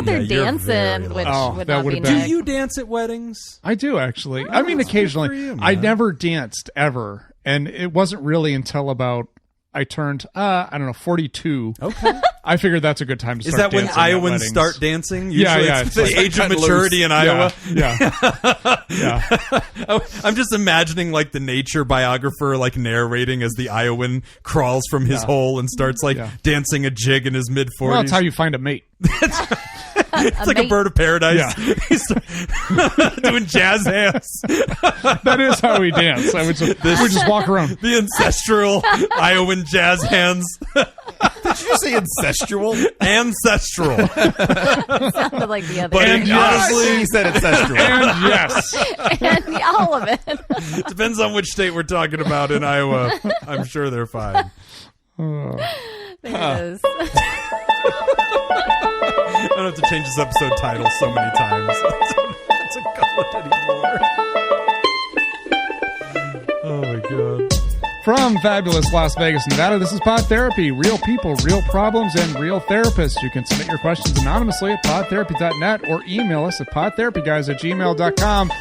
out there dancing, which would not be Do you dance at weddings? I do, actually. I mean, occasionally. I never danced, ever. And it wasn't really until about I turned, 42. Okay. I figured that's a good time to start dancing. Is that when Iowans start dancing? Usually it's the age of maturity in Iowa. Yeah. I'm just imagining like the nature biographer like narrating as the Iowan crawls from his hole and starts like dancing a jig in his mid-40s. Well, that's how you find a mate. It's like a bird of paradise. Yeah. He's doing jazz hands. That is how we dance. We just walk around. The ancestral Iowan jazz hands. Did you say ancestral? Ancestral. Sounded like the other. But honestly, he said ancestral. And yes. And all of it. Depends on which state we're talking about in Iowa. I'm sure they're fine. There it is. I don't have to change this episode title so many times. It's a call it anymore. Oh my god. From fabulous Las Vegas, Nevada, this is Pod Therapy. Real people, real problems, and real therapists. You can submit your questions anonymously at podtherapy.net or email us at podtherapyguys@gmail.com.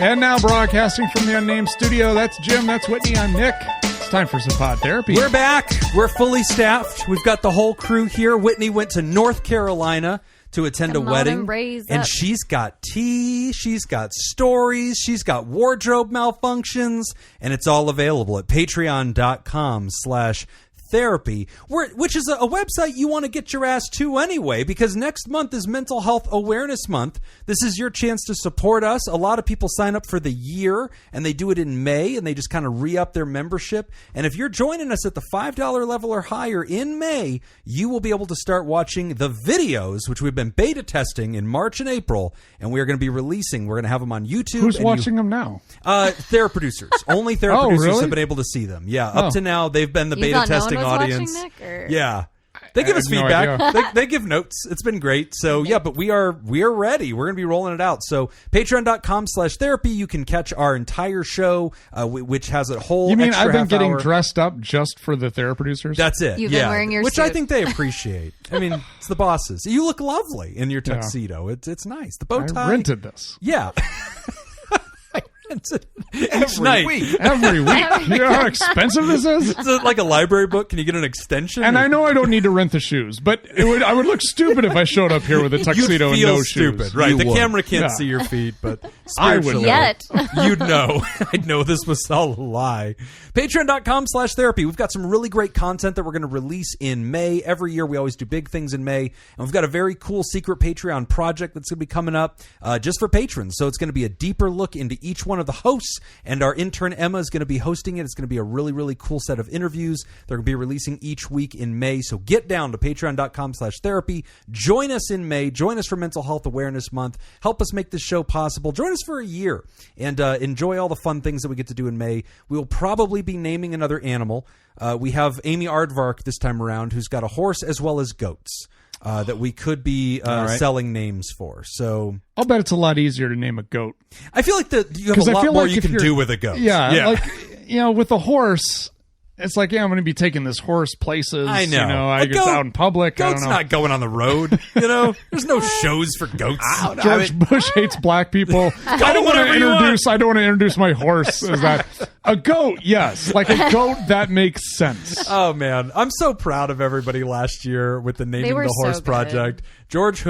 And now broadcasting from the unnamed studio, that's Jim, that's Whitney, I'm Nick. It's time for some Pod Therapy. We're back. We're fully staffed. We've got the whole crew here. Whitney went to North Carolina to attend a wedding. And she's got tea, she's got stories, she's got wardrobe malfunctions, and it's all available at patreon.com/therapy, which is a website you want to get your ass to anyway, because next month is Mental Health Awareness Month. This is your chance to support us. A lot of people sign up for the year, and they do it in May, and they just kind of re-up their membership. And if you're joining us at the $5 level or higher in May, you will be able to start watching the videos, which we've been beta testing in March and April, and we are going to be releasing. We're going to have them on YouTube. Who's watching them now? Theraproducers. Only theraproducers really? have been able to see them. Yeah, up to now, they've been the beta testing audience. Nick, or? Yeah. They give us feedback. They give notes. It's been great. So yeah, but we are ready. We're going to be rolling it out. So patreon.com/therapy. You can catch our entire show, which has a whole. You mean extra I've been getting hour. Dressed up just for the theraproducers? That's it. You've been wearing your which suit. I think they appreciate. I mean, it's the bosses. You look lovely in your tuxedo. It's nice. The bow tie. I rented this. Yeah. Every week. Every week. You know how expensive this is? Is it like a library book? Can you get an extension? And I know I don't need to rent the shoes, but I would look stupid if I showed up here with a tuxedo and no stupid, shoes. right? The camera can't see your feet, but I would spiritually, Yet. you'd know. I'd know this was all a lie. Patreon.com/therapy. We've got some really great content that we're going to release in May. Every year we always do big things in May, and we've got a very cool secret Patreon project that's going to be coming up just for patrons. So it's going to be a deeper look into each one of the hosts, and our intern Emma is going to be hosting it. It's going to be a really, really cool set of interviews. They're going to be releasing each week in May. So get down to patreon.com/therapy. Join us in May. Join us for Mental Health Awareness Month. Help us make this show possible. Join us for a year and enjoy all the fun things that we get to do in May. We will probably be naming another animal. We have Amy Aardvark this time around, who's got a horse as well as goats that we could be selling names for. So I'll bet it's a lot easier to name a goat. I feel like you have a lot more you can do with a goat. Yeah. Like, with a horse, it's like, I'm going to be taking this horse places. I know. I get out in public. Goat's I don't know. not going on the road. There's no shows for goats. George Bush hates black people. I don't want to introduce my horse as that. A goat, yes. Like a goat, that makes sense. Oh, man. I'm so proud of everybody last year with the Naming the Horse so project. George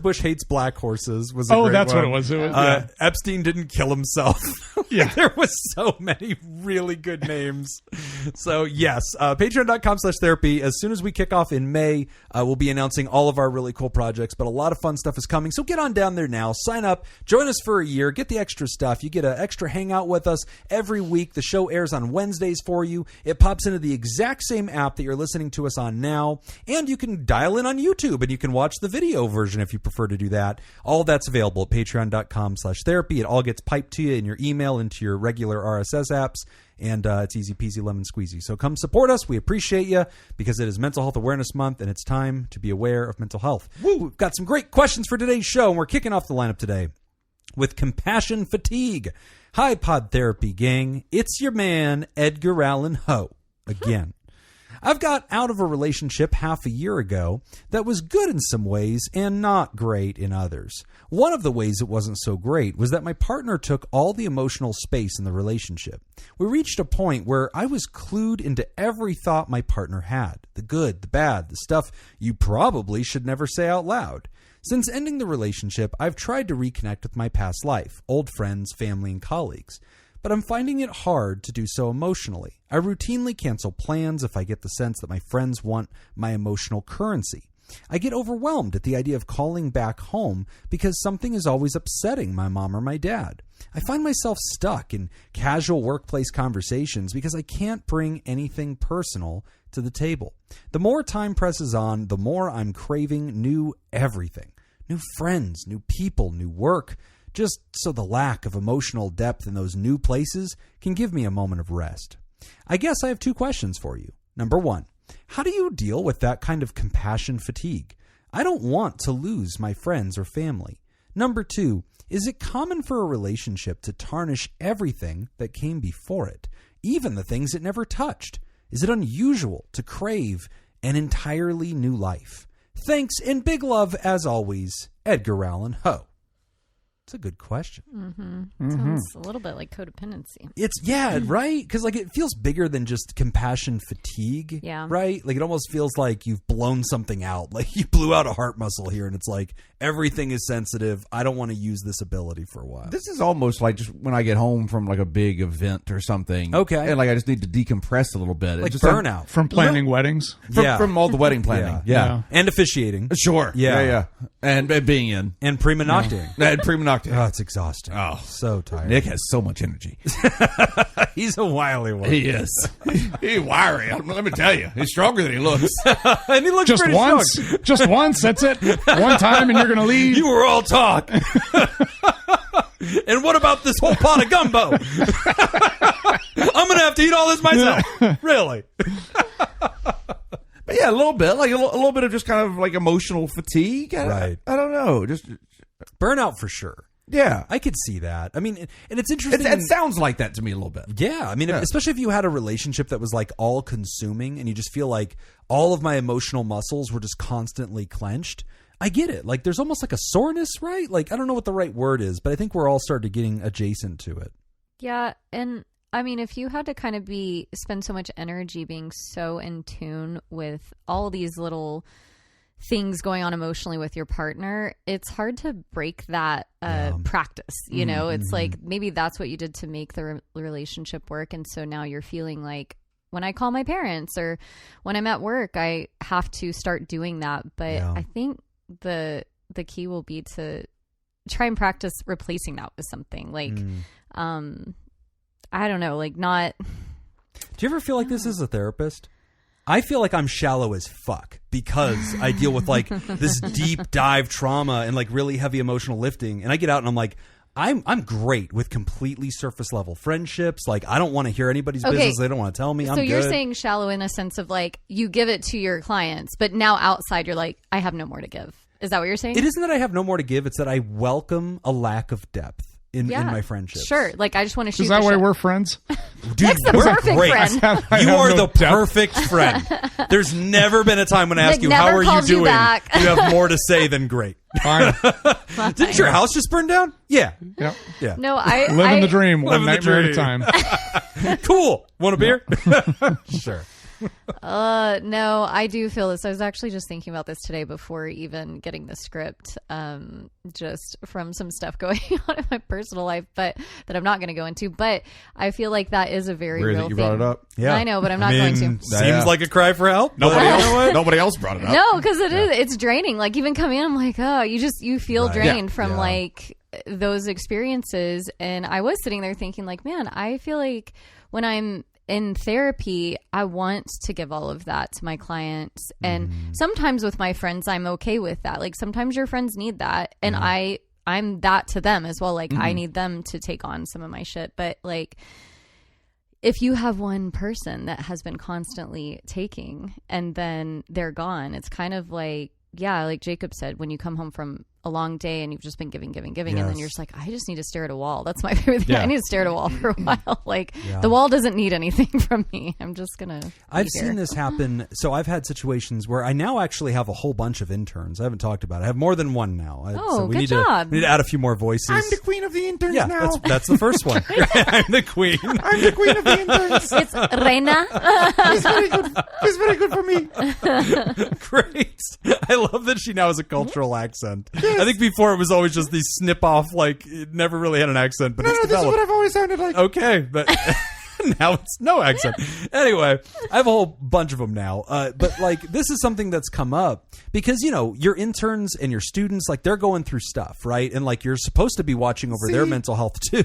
Bush hates black horses was a great that's one. what it was. Epstein didn't kill himself. There was so many really good names. So, yes, patreon.com/therapy. As soon as we kick off in May, we'll be announcing all of our really cool projects, but a lot of fun stuff is coming. So get on down there now. Sign up. Join us for a year. Get the extra stuff. You get an extra hangout with us every week. The show airs on Wednesdays for you. It pops into the exact same app that you're listening to us on now, and you can dial in on YouTube, and you can watch the video version if you prefer to do that. All that's available at patreon.com/therapy. It all gets piped to you in your email into your regular RSS apps, and it's easy peasy lemon squeezy. So come support us. We appreciate you because it is Mental Health Awareness Month, and it's time to be aware of mental health. We've got some great questions for today's show, and we're kicking off the lineup today with compassion fatigue. Hi, Pod Therapy gang. It's your man, Edgar Allan Poe, again. I've got out of a relationship half a year ago that was good in some ways and not great in others. One of the ways it wasn't so great was that my partner took all the emotional space in the relationship. We reached a point where I was clued into every thought my partner had, the good, the bad, the stuff you probably should never say out loud. Since ending the relationship, I've tried to reconnect with my past life, old friends, family, and colleagues. But I'm finding it hard to do so emotionally. I routinely cancel plans if I get the sense that my friends want my emotional currency. I get overwhelmed at the idea of calling back home because something is always upsetting my mom or my dad. I find myself stuck in casual workplace conversations because I can't bring anything personal to the table. The more time presses on, the more I'm craving new everything. New friends, new people, new work. Just so the lack of emotional depth in those new places can give me a moment of rest. I guess I have 2 questions for you. Number 1, how do you deal with that kind of compassion fatigue? I don't want to lose my friends or family. Number 2, is it common for a relationship to tarnish everything that came before it, even the things it never touched? Is it unusual to crave an entirely new life? Thanks and big love as always, Edgar Allan Poe. It's a good question. Sounds a little bit like codependency. It's, right? Because like it feels bigger than just compassion fatigue, right? Like it almost feels like you've blown something out. Like you blew out a heart muscle here and it's like everything is sensitive. I don't want to use this ability for a while. This is almost like just when I get home from like a big event or something. Okay. And like I just need to decompress a little bit. Like just burnout. From planning weddings. From all the wedding planning. Yeah. And officiating. Sure. Yeah. And being in. And prima nocting. And prima nocting. Oh, it's exhausting. Oh, so tired. Nick has so much energy. He's a wily one. He is. He's wiry. Let me tell you, he's stronger than he looks. And he looks Just pretty once. strong. Just once. That's it. One time and you're going to leave. You were all talk. And what about this whole pot of gumbo? I'm going to have to eat all this myself. Really? But yeah, a little bit. Like a little bit of just kind of like emotional fatigue. Right. I don't know. Just burnout for sure. Yeah. I could see that. I mean, and it's interesting. It sounds like that to me a little bit. Yeah. I mean, especially if you had a relationship that was like all consuming and you just feel like all of my emotional muscles were just constantly clenched. I get it. Like there's almost like a soreness, right? Like I don't know what the right word is, but I think we're all started getting adjacent to it. Yeah. And I mean, if you had to kind of spend so much energy being so in tune with all these little things going on emotionally with your partner, it's hard to break that practice. You know, it's like maybe that's what you did to make the relationship work. And so now you're feeling like when I call my parents or when I'm at work, I have to start doing that. But I think the key will be to try and practice replacing that with something like, I don't know, like not. Do you ever feel like this as a therapist? I feel like I'm shallow as fuck because I deal with like this deep dive trauma and like really heavy emotional lifting. And I get out and I'm like, I'm great with completely surface level friendships. Like I don't want to hear anybody's business. They don't want to tell me. I'm good. So you're saying shallow in a sense of like you give it to your clients, but now outside you're like, I have no more to give. Is that what you're saying? It isn't that I have no more to give. It's that I welcome a lack of depth in my friendships. Sure. Like I just want to shoot. Is that why we're friends? Dude, Nick's the we're perfect great. friend. You are the perfect friend. There's never been a time when I ask Nick you, how never are you called you doing? back. You have more to say than great. Fine. Didn't your house just burn down? Yeah. Yep. Yeah. No, I Living the dream, one Living the nightmare at a dream. time. Cool. Want a beer? Sure. No, I do feel this. I was actually just thinking about this today before even getting the script, just from some stuff going on in my personal life, but that I'm not going to go into. But I feel like that is a very Weird real that you thing. brought it up. Yeah. I know, but I'm not going to. Seems like a cry for help. Nobody else brought it up. No, because it's draining. Like even coming in, I'm like, oh, you feel drained from like those experiences. And I was sitting there thinking like, man, I feel like when I'm in therapy, I want to give all of that to my clients. And sometimes with my friends, I'm okay with that. Like sometimes your friends need that. And I'm that to them as well. Like I need them to take on some of my shit. But like, if you have one person that has been constantly taking and then they're gone, it's kind of like yeah, like Jacob said, when you come home from a long day and you've just been giving, and then you're just like, I just need to stare at a wall. That's my favorite thing. Yeah. I need to stare at a wall for a while. Like the wall doesn't need anything from me. I'm just gonna. I've seen this happen. So I've had situations where I now actually have a whole bunch of interns. I haven't talked about it. I have more than one now. So we good need job. We need to add a few more voices. I'm the queen of the interns now. That's the first one. I'm the queen. I'm the queen of the interns. It's Reina. It's very good. It's very good for me. Great. I love that she now has a cultural accent. I think before it was always just these snip off, like it never really had an accent, but No, it's this is developed. what I've always sounded like. Okay, but now it's no accent. Anyway, I have a whole bunch of them now. But like, this is something that's come up because, you know, your interns and your students, like they're going through stuff, right? And like, you're supposed to be watching over their mental health too.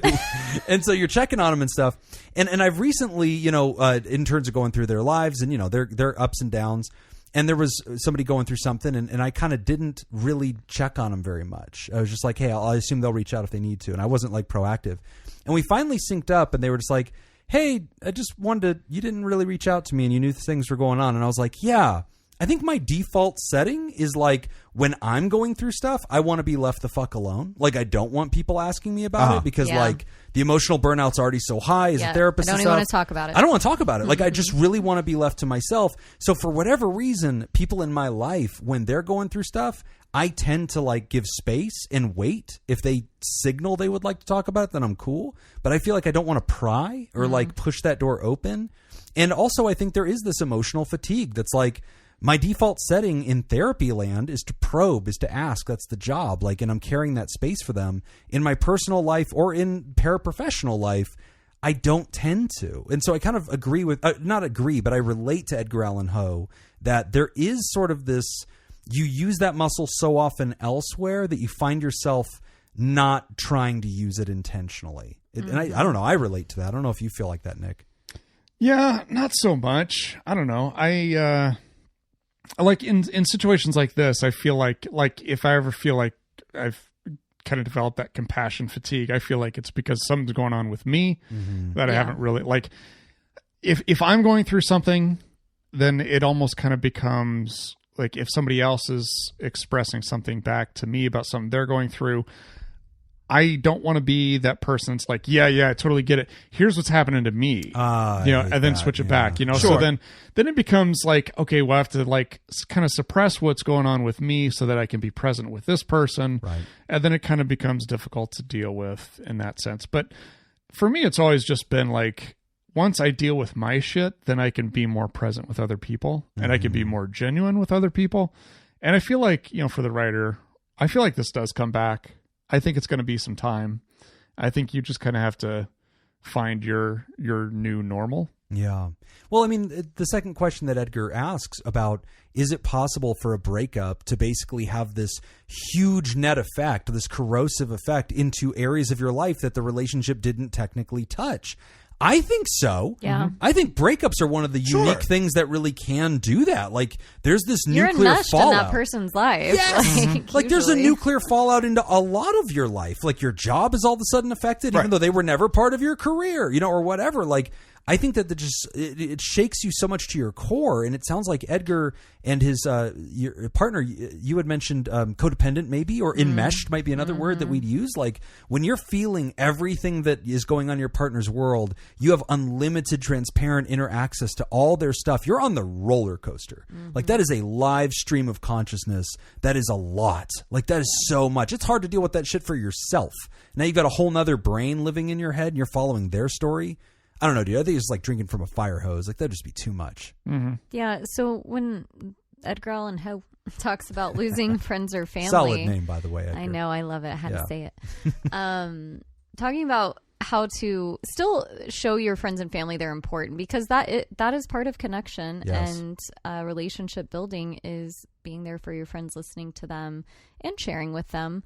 And so you're checking on them and stuff. And I've recently, you know, interns are going through their lives and, you know, their ups and downs. And there was somebody going through something, and I kind of didn't really check on them very much. I was just like, hey, I assume they'll reach out if they need to. And I wasn't like proactive. And we finally synced up, and they were just like, hey, I just wanted to, you didn't really reach out to me, and you knew things were going on. And I was like, yeah, I think my default setting is like, when I'm going through stuff, I want to be left the fuck alone. Like, I don't want people asking me about it because like the emotional burnout's already so high as a therapist. I don't even want to talk about it. I don't want to talk about it. Like, I just really want to be left to myself. So for whatever reason, people in my life, when they're going through stuff, I tend to like give space and wait. If they signal they would like to talk about it, then I'm cool. But I feel like I don't want to pry or like push that door open. And also I think there is this emotional fatigue that's like, my default setting in therapy land is to probe, is to ask. That's the job. Like, and I'm carrying that space for them in my personal life or in paraprofessional life. I don't tend to. And so I kind of agree with, not agree, but I relate to Edgar Allan Poe that there is sort of this, you use that muscle so often elsewhere that you find yourself not trying to use it intentionally. And I don't know. I relate to that. I don't know if you feel like that, Nick. Yeah, not so much. I don't know. I like in situations like this, I feel like if I ever feel like I've kind of developed that compassion fatigue, I feel like it's because something's going on with me that I haven't really, like, if I'm going through something, then it almost kind of becomes like if somebody else is expressing something back to me about something they're going through, I don't want to be that person that's like, yeah, I totally get it. Here's what's happening to me, and then switch it back, you know? Sure. So then it becomes like, okay, well, I have to like kind of suppress what's going on with me so that I can be present with this person. Right. And then it kind of becomes difficult to deal with in that sense. But for me, it's always just been like, once I deal with my shit, then I can be more present with other people and I can be more genuine with other people. And I feel like, you know, for the writer, I feel like this does come back. I think it's going to be some time. I think you just kind of have to find your new normal. Yeah. Well, I mean, the second question that Edgar asks about, is it possible for a breakup to basically have this huge net effect, this corrosive effect into areas of your life that the relationship didn't technically touch? I think so. Yeah. I think breakups are one of the unique things that really can do that. Like, there's this You're nuclear enmeshed fallout in that person's life. Yes. Like there's a usually. nuclear fallout into a lot of your life. Like your job is all of a sudden affected, even though they were never part of your career, you know, or whatever. Like, I think that it shakes you so much to your core. And it sounds like Edgar and his your partner, you had mentioned codependent maybe, or enmeshed might be another word that we'd use. Like when you're feeling everything that is going on in your partner's world, you have unlimited, transparent inner access to all their stuff. You're on the roller coaster. Like that is a live stream of consciousness. That is a lot. Like that is so much. It's hard to deal with that shit for yourself. Now you've got a whole nother brain living in your head and you're following their story. I don't know, dude. I think it's like drinking from a fire hose. Like that'd just be too much. Yeah. So when Edgar Allan Poe talks about losing friends or family, solid name, by the way. Edgar. I know, I love it. I had to say it. Talking about how to still show your friends and family they're important, because that is part of connection. Yes. And relationship building is being there for your friends, listening to them and sharing with them.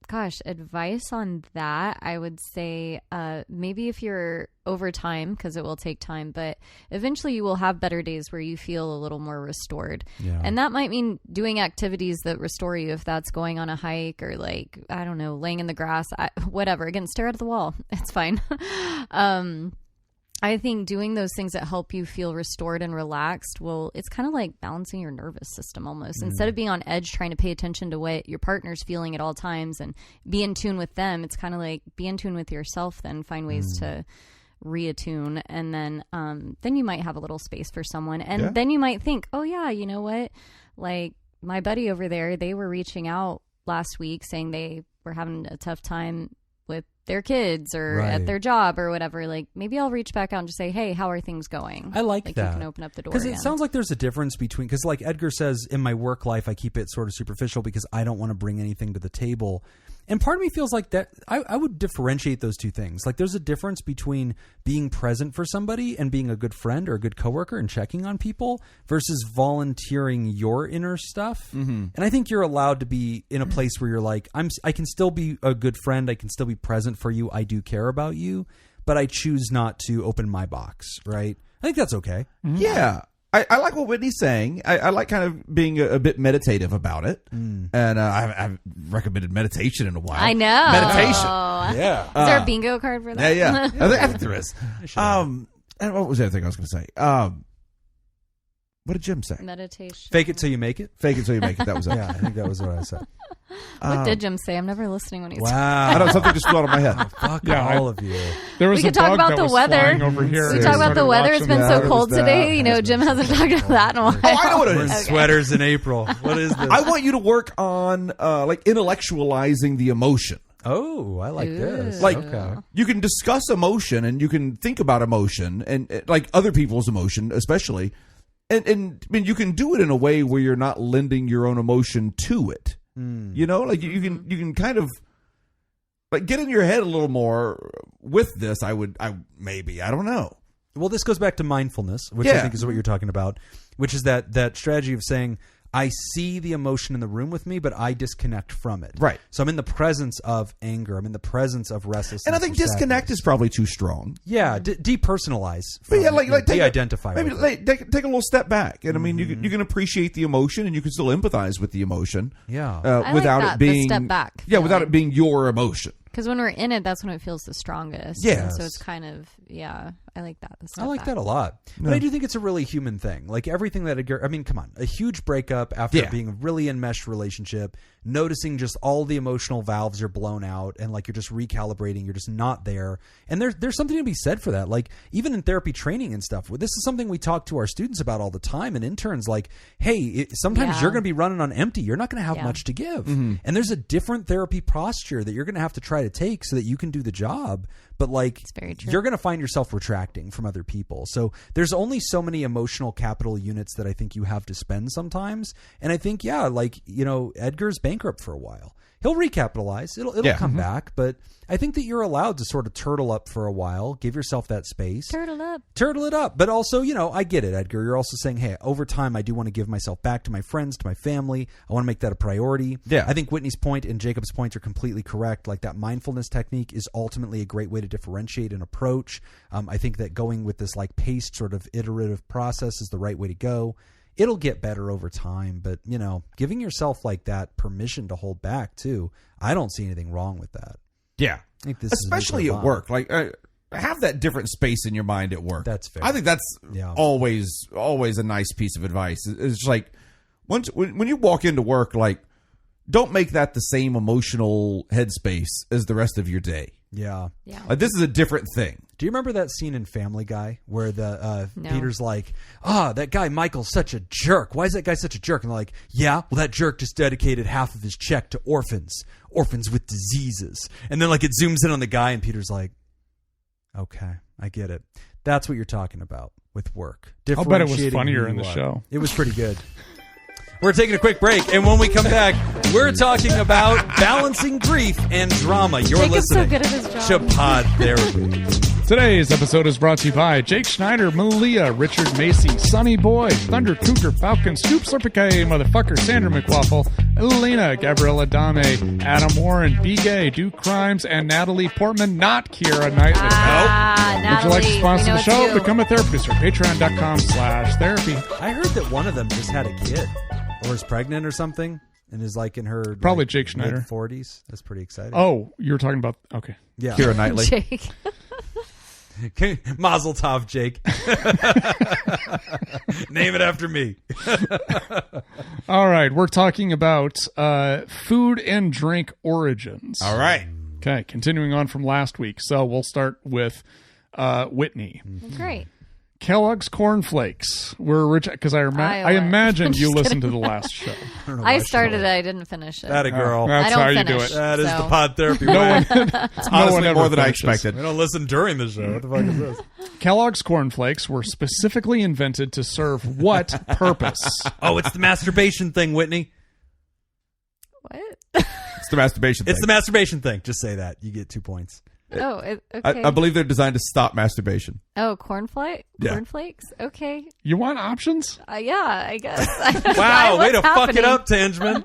Gosh, advice on that, I would say maybe if you're over time, because it will take time, but eventually you will have better days where you feel a little more restored. Yeah. And that might mean doing activities that restore you, if that's going on a hike or like, I don't know, laying in the grass, whatever. Again, stare at the wall. It's fine. I think doing those things that help you feel restored and relaxed, it's kind of like balancing your nervous system almost. Instead of being on edge trying to pay attention to what your partner's feeling at all times and be in tune with them, it's kind of like be in tune with yourself, then find ways to reattune, and then you might have a little space for someone, and then you might think, oh yeah, you know what, like my buddy over there, they were reaching out last week saying they were having a tough time with their kids or at their job or whatever. Like maybe I'll reach back out and just say, hey, how are things going? I like that. You can open up the door because it sounds like there's a difference between, because like Edgar says, in my work life I keep it sort of superficial because I don't want to bring anything to the table. And part of me feels like that I would differentiate those two things. Like there's a difference between being present for somebody and being a good friend or a good coworker and checking on people versus volunteering your inner stuff. And I think you're allowed to be in a place where you're like, I can still be a good friend. I can still be present for you. I do care about you, but I choose not to open my box. Right. I think that's okay. Yeah. I like what Whitney's saying. I like kind of being a bit meditative about it. And I haven't recommended meditation in a while. I know. Meditation. Yeah. Is there a bingo card for that? Yeah. I think there is. And what was the other thing I was going to say? What did Jim say? Meditation. Fake it till you make it. Fake it till you make it. That was it. Yeah, I think that was what I said. What did Jim say? I'm never listening when he's Wow. I know something just flew out of my head. Fuck Yeah, all of you. There was We a could talk bug about that the was weather. flying over here. We and talk about started the weather. It's watching been that. so cold today. You know, Jim hasn't talked about that in a while. Oh, I know what it is. Sweaters in April. What is this? I want you to work on like intellectualizing the emotion. Oh, I like this. Like okay. you can discuss emotion and you can think about emotion and like other people's emotion, especially. And I mean, you can do it in a way where you're not lending your own emotion to it. You know, like you can kind of like get in your head a little more with this. I don't know. Well, this goes back to mindfulness, which I think is what you're talking about, which is that strategy of saying, I see the emotion in the room with me, but I disconnect from it. Right. So I'm in the presence of anger. I'm in the presence of restlessness. And I think disconnect is probably too strong. Yeah, depersonalize. But yeah, like de-identify. Maybe take a little step back, and I mean, you can appreciate the emotion, and you can still empathize with the emotion. Yeah, without like that, it being the step back. Yeah, without it being your emotion. Because when we're in it, that's when it feels the strongest. Yeah. So it's kind of, I like that. I like that a lot. But I do think it's a really human thing. Like everything that, I mean, come on. A huge breakup after being a really enmeshed relationship, noticing just all the emotional valves are blown out and like you're just recalibrating, you're just not there. And there's something to be said for that. Like even in therapy training and stuff, this is something we talk to our students about all the time and interns like, hey, sometimes you're going to be running on empty. You're not going to have much to give. And there's a different therapy posture that you're going to have to try to take so that you can do the job. But like you're going to find yourself retracting from other people. So there's only so many emotional capital units that I think you have to spend sometimes. And I think, like, you know, Edgar's bankrupt for a while. He'll recapitalize. It'll come back. But I think that you're allowed to sort of turtle up for a while. Give yourself that space. Turtle it up. But also, you know, I get it, Edgar. You're also saying, hey, over time, I do want to give myself back to my friends, to my family. I want to make that a priority. Yeah. I think Whitney's point and Jacob's points are completely correct. Like that mindfulness technique is ultimately a great way to differentiate an approach. I think that going with this like paced sort of iterative process is the right way to go. It'll get better over time, but, you know, giving yourself like that permission to hold back too, I don't see anything wrong with that. Yeah. I think this especially at work. Like, have that different space in your mind at work. That's fair. I think that's always a nice piece of advice. It's just like when you walk into work, like, don't make that the same emotional headspace as the rest of your day. Yeah. Like, this is a different thing. Do you remember that scene in Family Guy where the Peter's like, that guy Michael's such a jerk. Why is that guy such a jerk? And they're like, well, that jerk just dedicated half of his check to orphans with diseases. And then like it zooms in on the guy and Peter's like, okay, I get it. That's what you're talking about with work. I'll bet it was funnier in the show. It was pretty good. We're taking a quick break, and when we come back, we're talking about balancing grief and drama. You're Jacob's listening so good at his job. to Pod Therapy. Today's episode is brought to you by Jake Schneider, Malia, Richard Macy, Sonny Boy, Thunder Cougar, Falcon, Scoop Slurpicay, Motherfucker, Sandra McWaffle, Elena, Gabriella Dame, Adam Warren, B. Gay, Duke Crimes, and Natalie Portman, not Keira Knightley. Would you like to sponsor the show? Become a therapist at patreon.com/therapy. I heard that one of them just had a kid or is pregnant or something and is like in her probably Jake Schneider 40s. That's pretty exciting. Oh, you were talking about okay. Yeah. Keira Knightley. Jake. Mazel tov, Jake. Name it after me. All right, we're talking about food and drink origins. All right. Okay, continuing on from last week. So we'll start with Whitney. Great. Kellogg's Corn Flakes were original because I imagine you listened to the last show. I started it. I didn't finish it. That a girl. That's I don't how you finish. do it. That is So- the pod therapy way. It's honestly ever more than I finishes. expected. We don't listen during the show. What the fuck is this? Kellogg's Corn Flakes were specifically invented to serve what purpose? Oh, it's the masturbation thing, Whitney. What? It's the masturbation thing. It's the masturbation thing. Just say that. You get 2 points. Oh, okay. I believe they're designed to stop masturbation. Oh, cornflakes? Yeah. Cornflakes? Okay. You want options? Yeah, I guess. Wow, way What's to fuck it happening? up, Tangeman.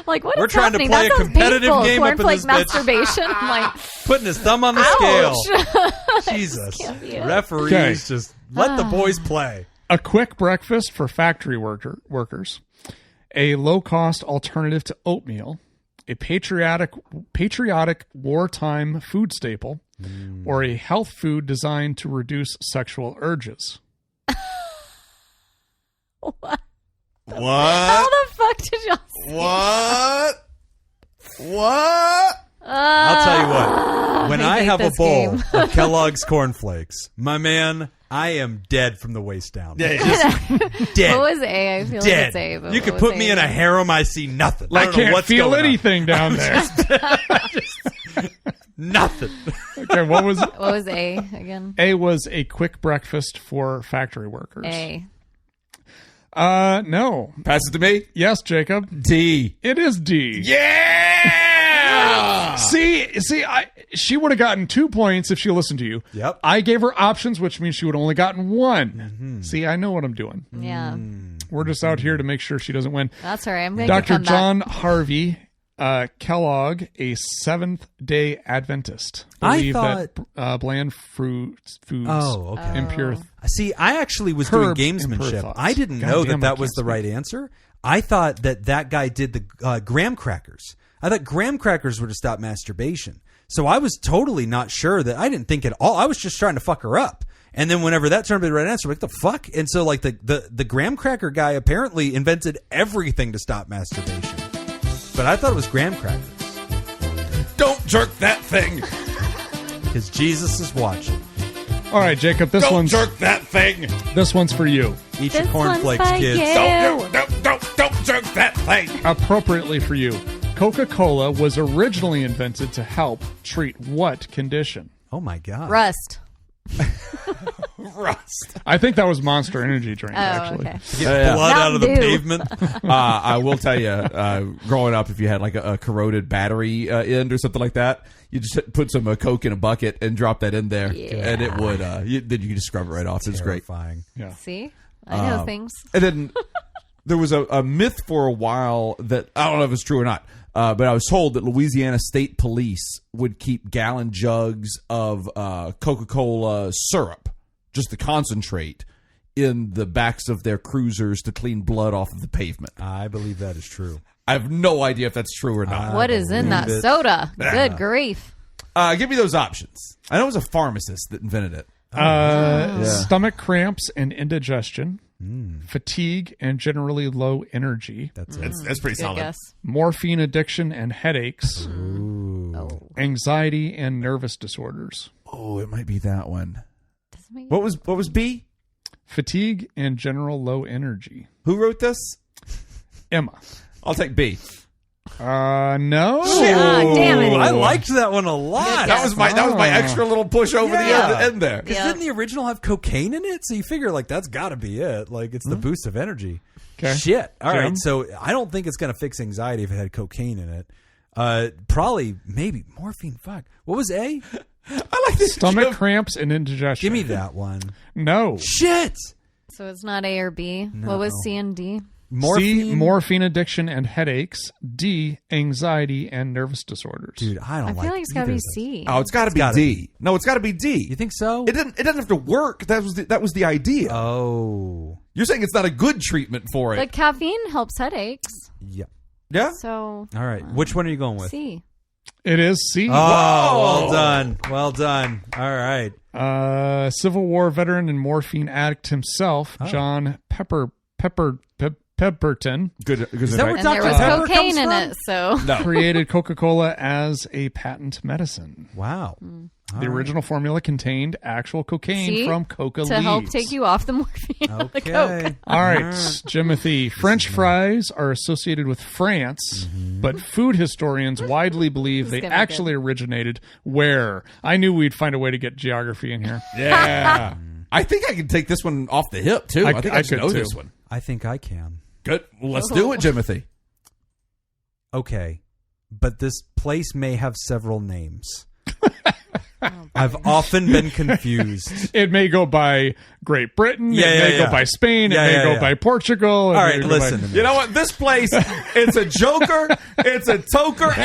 Like, what We're is trying to happening? play That a sounds competitive painful. game up in Cornflake this bitch. masturbation. I'm like, Putting his thumb on the ouch. scale. Jesus. can't be it. Referees Okay. just let the boys play. A quick breakfast for factory workers, a low-cost alternative to oatmeal, a patriotic wartime food staple, or a health food designed to reduce sexual urges. What? What? How the fuck did y'all say? What? I'll tell you what. When I hate have a this bowl game. of Kellogg's cornflakes, my man, I am dead from the waist down. Dead. What was A? I feel like Dead. it's A. But You what could was put me A? in a harem, I see nothing. I don't know can't what's feel going on. anything down there. Nothing. Okay, what was What was A again? A? Was a quick breakfast for factory workers. A. No. Pass it to me. Yes, Jacob. D. It is D. Yeah. See, she would have gotten 2 points if she listened to you. Yep. I gave her options, which means she would have only gotten one. See, I know what I'm doing. Yeah. We're just out here to make sure she doesn't win. That's all right. I'm going to Dr. come John Harvey Kellogg, a Seventh-day Adventist. Believe that bland foods Oh, okay. impure. See, I actually was doing Herb and gamesmanship. thoughts. I didn't God know damn, that I that was can't the speak. right answer. I thought that guy did the graham crackers. I thought graham crackers were to stop masturbation. So I was totally not sure that. I didn't think at all. I was just trying to fuck her up. And then whenever that turned out to be the right answer, I'm like, the fuck? And so like the graham cracker guy apparently invented everything to stop masturbation. But I thought it was graham crackers. Don't jerk that thing. Because Jesus is watching. All right, Jacob, this Don't one's jerk that thing. this one's for you. Eat This your one's cornflakes, for kids. you. Don't jerk that thing. Appropriately for you. Coca-Cola was originally invented to help treat what condition? Oh my God. Rust. Rust. I think that was Monster Energy drink, Oh, actually. okay. Get blood out of the Mountain Dew. pavement. I will tell you, growing up, if you had like a corroded battery end or something like that, you just put some Coke in a bucket and drop that in there, and it would. Then you could just scrub it right off. It's great. Terrifying. Yeah. See? I know things. And then there was a myth for a while that I don't know if it's true or not, but I was told that Louisiana State Police would keep gallon jugs of Coca-Cola syrup, just the concentrate, in the backs of their cruisers to clean blood off of the pavement. I believe that is true. I have no idea if that's true or not. What is in that believe it. soda? Good grief. Give me those options. I know it was a pharmacist that invented it. Stomach cramps and indigestion, fatigue and generally low energy, That's it. That's pretty Good solid. guess. morphine addiction and headaches, Oh. anxiety and nervous disorders, Oh, it might be that one. Doesn't make What was B? fatigue and general low energy. Who wrote this? Emma. I'll take B. No. Ah, damn it. I liked that one a lot. That was my extra little push over Yeah. the end there. Because Yeah. didn't the original have cocaine in it? So you figure like that's got to be it. Like it's the boost of energy. Okay. Shit. All Jim? right. So I don't think it's gonna fix anxiety if it had cocaine in it. Probably maybe morphine. Fuck. What was A? I like this. Stomach Jim. cramps and indigestion. Give me that one. No. Shit. So it's not A or B. What was C and D? Morphine. C, morphine addiction and headaches. D, anxiety and nervous disorders. Dude, I don't I like. feel like it's gotta either be of those. C. Oh, it's got to be gotta D. No, it's got to be D. You think so? It doesn't have to work. That was the idea. Oh. You're saying it's not a good treatment for it. But caffeine helps headaches. Yeah. Yeah. So All right. Which one are you going with? C. It is C. Oh, well done. Well done. All right. Civil War veteran and morphine addict himself, John Pepperton, Good. Is that where And there Dr. was Pepper cocaine comes in from? it, so No. created Coca-Cola as a patent medicine. Wow. The original formula contained actual cocaine See? from coca to leaves. help take you off the morphine. The coke. Okay. All right, Jimothy. French fries are associated with France, but food historians widely believe they gonna be actually originated where? I knew we'd find a way to get geography in here. Yeah. I think I can take this one off the hip, too. I think I should could, know too. this one. I think I can. Good. Well, let's do it, Jimothy. Okay. But this place may have several names. I've often been confused. It may go by Great Britain. Yeah, it may yeah. go by Spain. Yeah, it may yeah, go yeah. by Portugal. All right, listen to me. You know what? This place, it's a joker, it's a toker,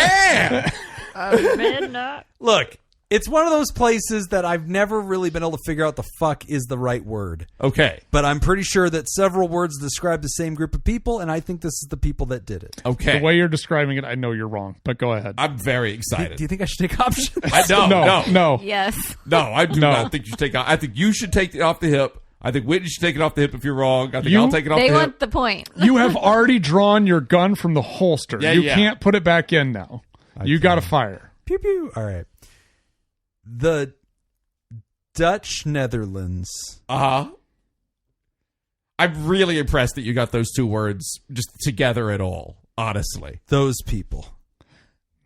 and... Look, it's one of those places that I've never really been able to figure out the fuck is the right word. Okay. But I'm pretty sure that several words describe the same group of people, and I think this is the people that did it. Okay. The way you're describing it, I know you're wrong, but go ahead. I'm very excited. Do you think I should take options? No. Yes. No, I do No. not think you should take it. I think you should take it off the hip. I think Whitney should take it off the hip if you're wrong. I think I'll take it off They the want hip. the point. You have already drawn your gun from the holster. Yeah, you yeah. can't put it back in now. You got to fire. Pew pew. All right. The Dutch Netherlands. Uh-huh. I'm really impressed that you got those two words just together at all, honestly. Those people.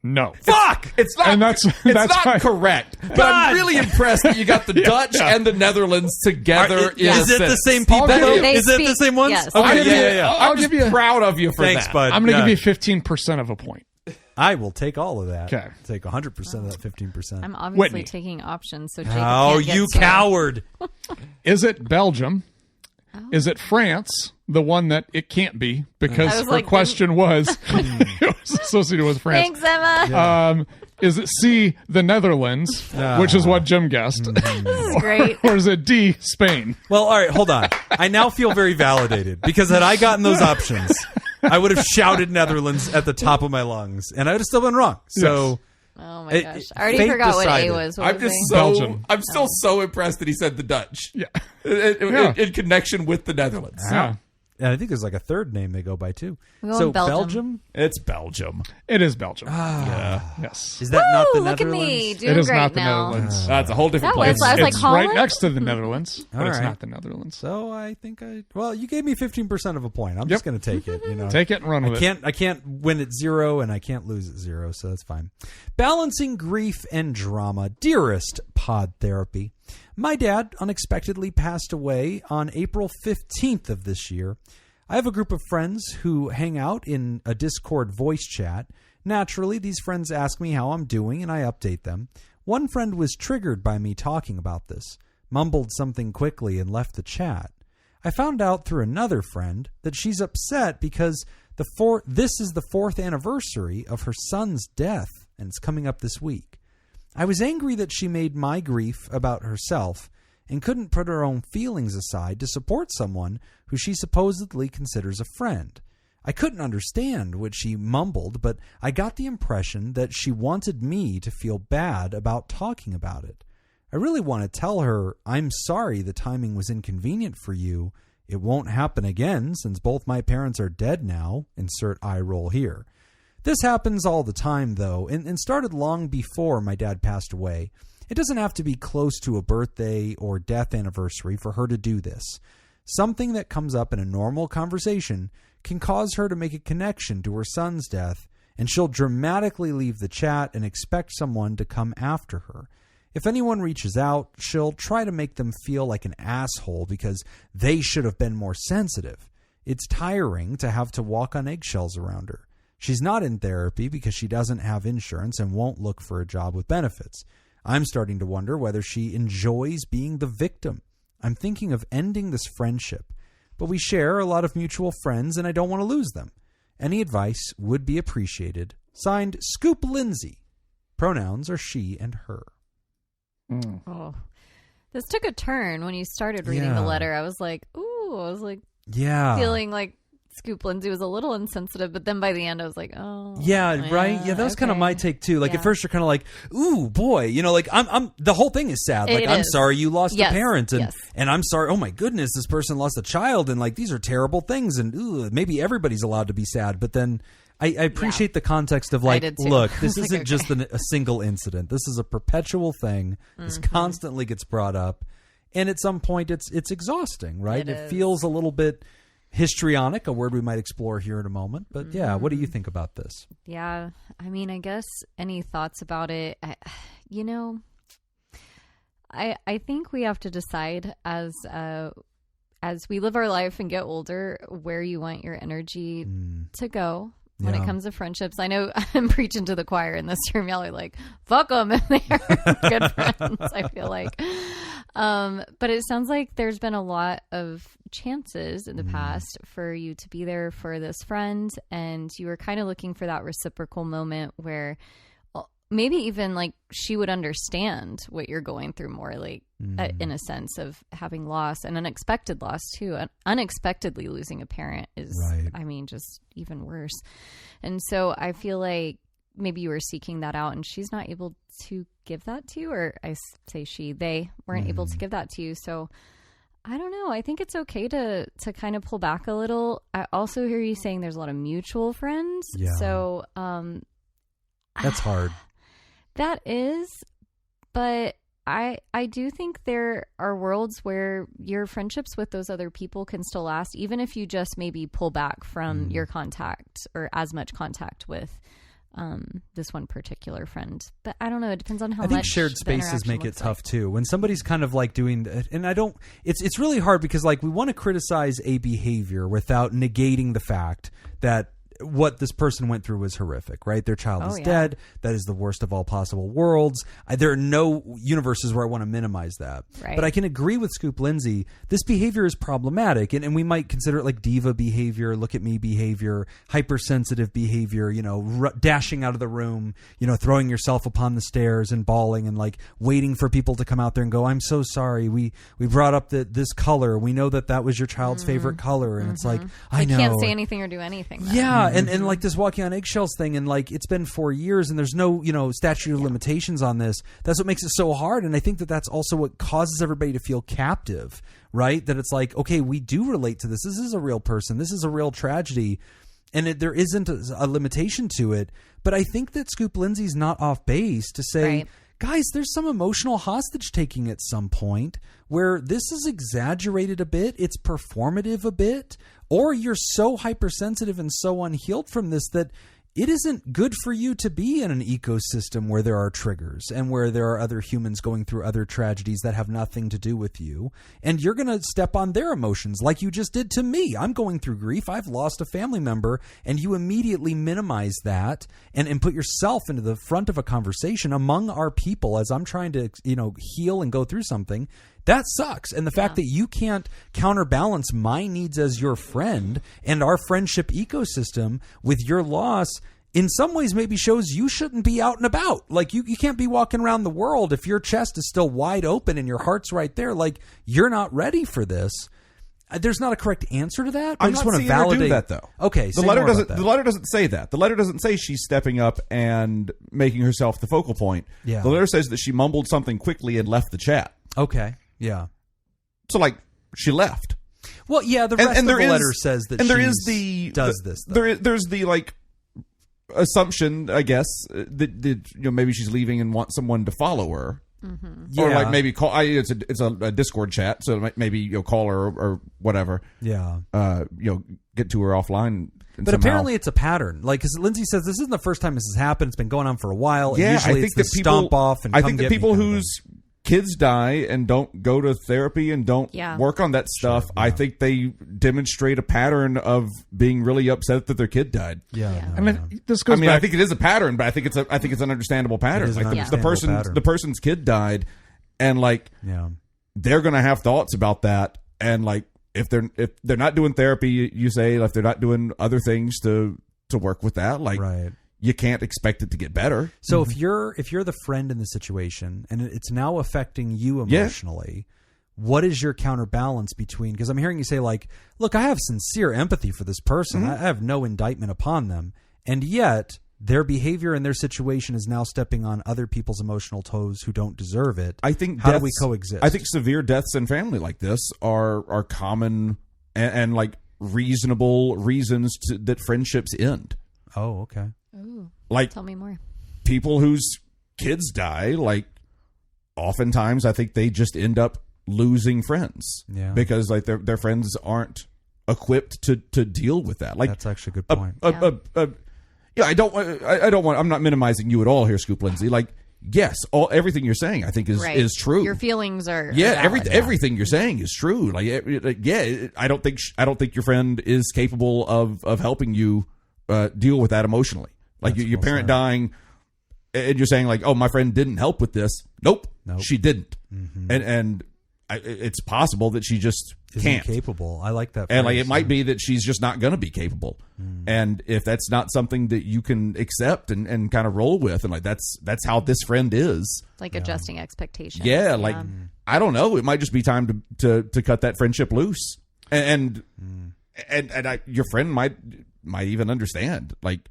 No. Fuck! It's not, And that's not fine. correct. But I'm really impressed that you got the Dutch and the Netherlands together in Is a it the sentence. same people? I'll give you- Is it the speak- same ones? yes. Okay, I'll give you- yeah. I'll give you- proud of you for Thanks, that. bud. I'm going to Yeah. give you 15% of a point. I will take all of that. Okay. Take 100% of that 15%. I'm obviously Whitney. taking options, so Jacob Oh, can't get you to it. coward. Is it Belgium? Is it France? The one that it can't be because I was her like, question was it was associated with France. Thanks, Emma. Is it C, the Netherlands, which is what Jim guessed? This is great. Or is it D, Spain? Well, all right, hold on. I now feel very validated because had I gotten those options, I would have shouted Netherlands at the top of my lungs, and I would have still been wrong. So, Oh my It- gosh. I already fate forgot what A decided. was. What I'm was just A? so Belgium. I'm still so impressed that he said the Dutch. Yeah. In connection with the Netherlands. Yeah. and I think there's like a third name they go by too. We're going So Belgium. It's Belgium. It is Belgium. Ah. Yes. Is that not the Woo, look at Netherlands? me doing It is great not the now. Netherlands. That's a whole different That was- place. I was like, It's Holland? right next to the Netherlands, but All it's right. not the Netherlands. So I think well, you gave me 15% of a point. I'm just going to take it. You know, Take it and run with it. I can't win at 0 and I can't lose at 0, so that's fine. Balancing grief and drama. Dearest Pod Therapy, my dad unexpectedly passed away on April 15th of this year. I have a group of friends who hang out in a Discord voice chat. Naturally, these friends ask me how I'm doing and I update them. One friend was triggered by me talking about this, mumbled something quickly and left the chat. I found out through another friend that she's upset because this is the 4th anniversary of her son's death, and it's coming up this week. I was angry that she made my grief about herself and couldn't put her own feelings aside to support someone who she supposedly considers a friend. I couldn't understand what she mumbled, but I got the impression that she wanted me to feel bad about talking about it. I really want to tell her, I'm sorry the timing was inconvenient for you. It won't happen again since both my parents are dead now. Insert eye roll here. This happens all the time, though, and started long before my dad passed away. It doesn't have to be close to a birthday or death anniversary for her to do this. Something that comes up in a normal conversation can cause her to make a connection to her son's death, and she'll dramatically leave the chat and expect someone to come after her. If anyone reaches out, she'll try to make them feel like an asshole because they should have been more sensitive. It's tiring to have to walk on eggshells around her. She's not in therapy because she doesn't have insurance and won't look for a job with benefits. I'm starting to wonder whether she enjoys being the victim. I'm thinking of ending this friendship, but we share a lot of mutual friends and I don't want to lose them. Any advice would be appreciated. Signed, Scoop Lindsay. Pronouns are she and her. Oh. This took a turn when you started reading Yeah. the letter. I was like, ooh, I was like Yeah. feeling like Scoop Lindsay was a little insensitive, but then by the end I was like, oh. Yeah, right? Yeah, that was kind of my take too. Like at first you're kind of like, ooh, boy, you know, like I'm the whole thing is sad. Like I'm sorry you lost a parent and I'm sorry, oh my goodness, this person lost a child and like these are terrible things and ooh, maybe everybody's allowed to be sad. But then I appreciate the context of like, look, this isn't just a single incident. This is a perpetual thing. This constantly gets brought up. And at some point it's exhausting, right? It feels a little bit histrionic, a word we might explore here in a moment. But yeah, what do you think about this? Yeah, I mean, I guess any thoughts about it, I think we have to decide as we live our life and get older where you want your energy to go. When it comes to friendships, I know I'm preaching to the choir in this room. Y'all are like, fuck them. And they're good friends, I feel like. But it sounds like there's been a lot of chances in the past for you to be there for this friend. And you were kind of looking for that reciprocal moment where maybe even like she would understand what you're going through more, like in a sense of having loss, and unexpected loss too. Unexpectedly losing a parent is, I mean, just even worse. And so I feel like maybe you were seeking that out and she's not able to give that to you, or I say they weren't able to give that to you. So I don't know. I think it's okay to kind of pull back a little. I also hear you saying there's a lot of mutual friends. Yeah. So that's hard. That is, but I do think there are worlds where your friendships with those other people can still last, even if you just maybe pull back from your contact or as much contact with this one particular friend. But I don't know. It depends on how much. I think shared spaces make it tough too. When somebody's kind of like doing that, and it's really hard because like we want to criticize a behavior without negating the fact that what this person went through was horrific, right? Their child is dead. That is the worst of all possible worlds. There are no universes where I want to minimize that. Right. But I can agree with Scoop Lindsay. This behavior is problematic, and we might consider it like diva behavior, look at me behavior, hypersensitive behavior, dashing out of the room, throwing yourself upon the stairs and bawling and like waiting for people to come out there and go, I'm so sorry. We brought up this color. We know that was your child's favorite color. And it's like, I know. Can't say anything or do anything. Then. Yeah. And like this walking on eggshells thing, and like it's been 4 years and there's no statute of limitations on this. That's what makes it so hard. And I think that's also what causes everybody to feel captive, right? That it's like, okay, we do relate to this. This is a real person. This is a real tragedy, and there isn't a limitation to it. But I think that Scoop Lindsay's not off base to say, guys, there's some emotional hostage taking at some point where this is exaggerated a bit. It's performative a bit. Or you're so hypersensitive and so unhealed from this that it isn't good for you to be in an ecosystem where there are triggers and where there are other humans going through other tragedies that have nothing to do with you. And you're going to step on their emotions like you just did to me. I'm going through grief. I've lost a family member, and you immediately minimize that and put yourself into the front of a conversation among our people as I'm trying to, heal and go through something. That sucks. And the fact that you can't counterbalance my needs as your friend and our friendship ecosystem with your loss in some ways maybe shows you shouldn't be out and about. Like you can't be walking around the world if your chest is still wide open and your heart's right there. Like you're not ready for this. There's not a correct answer to that. But I just want to validate that though. Okay. The letter doesn't say that. The letter doesn't say she's stepping up and making herself the focal point. Yeah. The letter says that she mumbled something quickly and left the chat. Okay. Yeah. So like she left. Well, yeah, the rest of the letter says that she does this. There's the like assumption, I guess, that maybe she's leaving and wants someone to follow her. Mm-hmm. Or like maybe call. It's a Discord chat, so maybe call her or whatever. Yeah. Get to her offline. But apparently it's a pattern. Like, because Lindsay says this isn't the first time this has happened. It's been going on for a while. Yeah, and usually stomp off. And I think the people whose kids die and don't go to therapy and don't work on that stuff, I think they demonstrate a pattern of being really upset that their kid died. Yeah. I mean, this goes back. I think it is a pattern, but I think it's an understandable pattern. Like the person's kid died, and like they're gonna have thoughts about that, and like if they're not doing therapy, you say, if they're not doing other things to work with that, like you can't expect it to get better. So if you're the friend in the situation and it's now affecting you emotionally, what is your counterbalance between, because I'm hearing you say like, look, I have sincere empathy for this person. I have no indictment upon them. And yet their behavior and their situation is now stepping on other people's emotional toes who don't deserve it. I think how do we coexist? I think severe deaths in family like this are common and like reasonable reasons that friendships end. Oh, okay. Ooh, like tell me more. People whose kids die, like oftentimes I think they just end up losing friends because like their friends aren't equipped to deal with that. Like that's actually a good point. I don't want. I'm not minimizing you at all here, Scoop Lindsay. Like, yes, everything you're saying, I think is true. Your feelings are everything you're saying is true. I don't think your friend is capable of helping you deal with that emotionally. Like your parent dying, and you're saying like, oh, my friend didn't help with this. Nope. She didn't. Mm-hmm. And it's possible that she just can't. Capable. I like that. And like it might be that she's just not going to be capable. And if that's not something that you can accept and kind of roll with, and like that's how this friend is, like adjusting expectations. Yeah, like I don't know, it might just be time to cut that friendship loose, and your friend might even understand. Like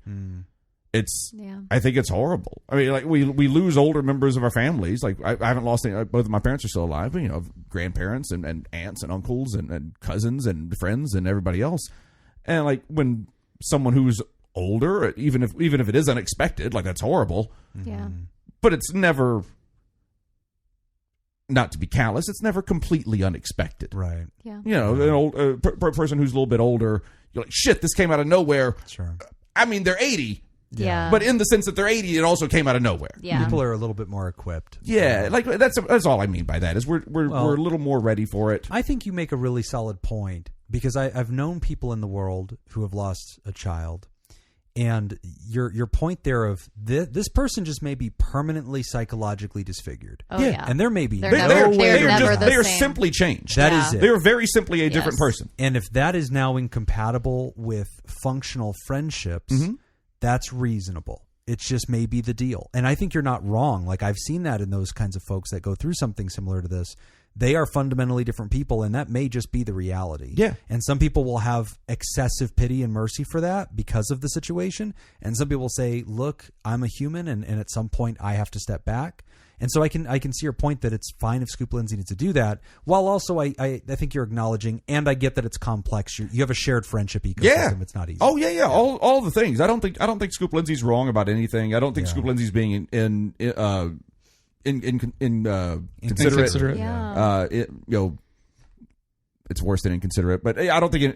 I think it's horrible. I mean, like we lose older members of our families. Like I haven't lost any. Both of my parents are still alive. But, grandparents and aunts and uncles and cousins and friends and everybody else. And like when someone who's older, even if it is unexpected, like that's horrible. Yeah. But it's never, not to be callous, it's never completely unexpected. Right. Yeah. An old person who's a little bit older, you're like, shit, this came out of nowhere. Sure. I mean, they're 80. Yeah. But in the sense that they're 80, it also came out of nowhere. Yeah. People are a little bit more equipped. Yeah, like that's all I mean by that is we're a little more ready for it. I think you make a really solid point because I've known people in the world who have lost a child, and your point there of this person just may be permanently psychologically disfigured. Oh yeah. And there may be they're never the they are same. simply changed. That is it. They are very simply a different person. And if that is now incompatible with functional friendships, that's reasonable. It's just maybe the deal. And I think you're not wrong. Like I've seen that in those kinds of folks that go through something similar to this. They are fundamentally different people, and that may just be the reality. Yeah. And some people will have excessive pity and mercy for that because of the situation. And some people say, look, I'm a human, and at some point I have to step back. And so I can see your point that it's fine if Scoop Lindsay needs to do that, while also I think you're acknowledging, and I get that it's complex. You have a shared friendship ecosystem. Yeah. It's not easy. Oh yeah. All the things. I don't think Scoop Lindsay's wrong about anything. I don't think Scoop Lindsay's being inconsiderate. Yeah. It's worse than inconsiderate, but I don't think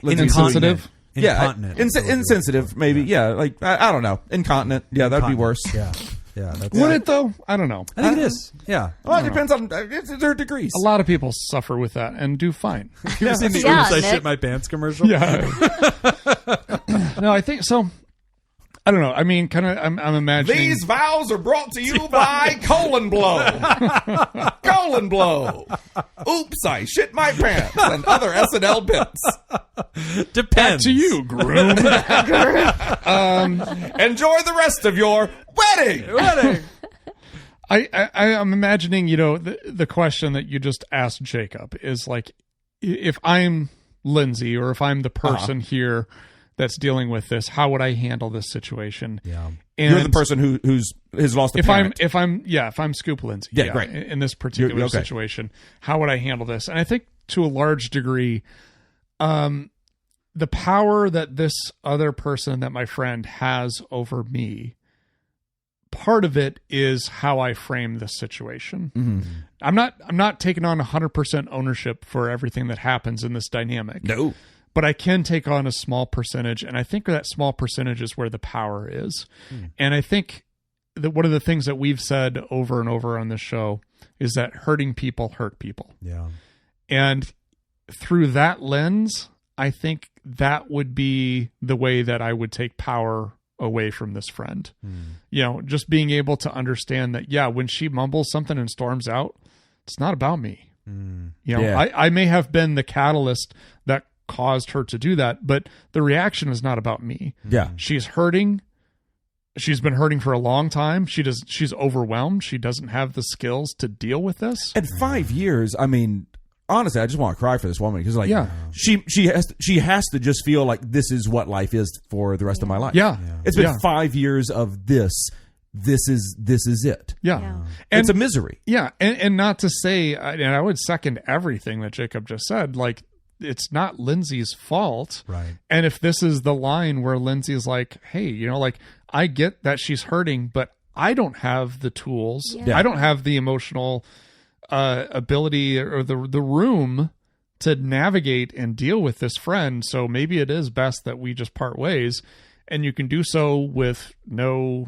Lindsay's insensitive. Incontinent. Insensitive, maybe. Yeah, like I don't know. Incontinent. Yeah, that'd be worse. Yeah. Yeah, that's Would it though? I don't know. I think it is. Yeah. Well, it depends on their degrees. A lot of people suffer with that and do fine. You ever seen the Yeah, Oops, I Nick. Shit My Pants commercial? Yeah. No, I think so. I don't know. I mean, kind of. I'm imagining These vows are brought to you by Colon Blow. Colon Blow. Oops, I shit my pants and other SNL bits. Depends. to you, groom. Enjoy the rest of your wedding. I'm imagining, the question that you just asked Jacob is like, if I'm Lindsay or if I'm the person here that's dealing with this, how would I handle this situation? Yeah. And You're the person who's lost a parent. If I'm Scoop Lindsay, great. in this particular situation, how would I handle this? And I think to a large degree, the power that this other person, that my friend has over me, part of it is how I frame this situation. Mm-hmm. I'm not taking on 100% ownership for everything that happens in this dynamic. No. But I can take on a small percentage, and I think that small percentage is where the power is. And I think that one of the things that we've said over and over on this show is that hurting people hurt people. Yeah. And through that lens, I think that would be the way that I would take power away from this friend. Just being able to understand that, when she mumbles something and storms out, it's not about me. I may have been the catalyst that caused her to do that, but the reaction is not about me. Yeah. She's hurting. She's been hurting for a long time. She's overwhelmed. She doesn't have the skills to deal with this. At 5 years, I mean, honestly, I just want to cry for this woman because, like, Yeah. she has to just feel like this is what life is for the rest of my life. Yeah. It's been Yeah. 5 years of this. This is it. Yeah. Yeah. It's a misery. Yeah, and not to say, and I would second everything that Jacob just said. Like, it's not Lindsay's fault, Right. And if this is the line where Lindsay's like, "Hey, you know, like I get that she's hurting, but I don't have the tools. Yeah. I don't have the emotional ability or the room to navigate and deal with this friend. So maybe it is best that we just part ways, and you can do so with no."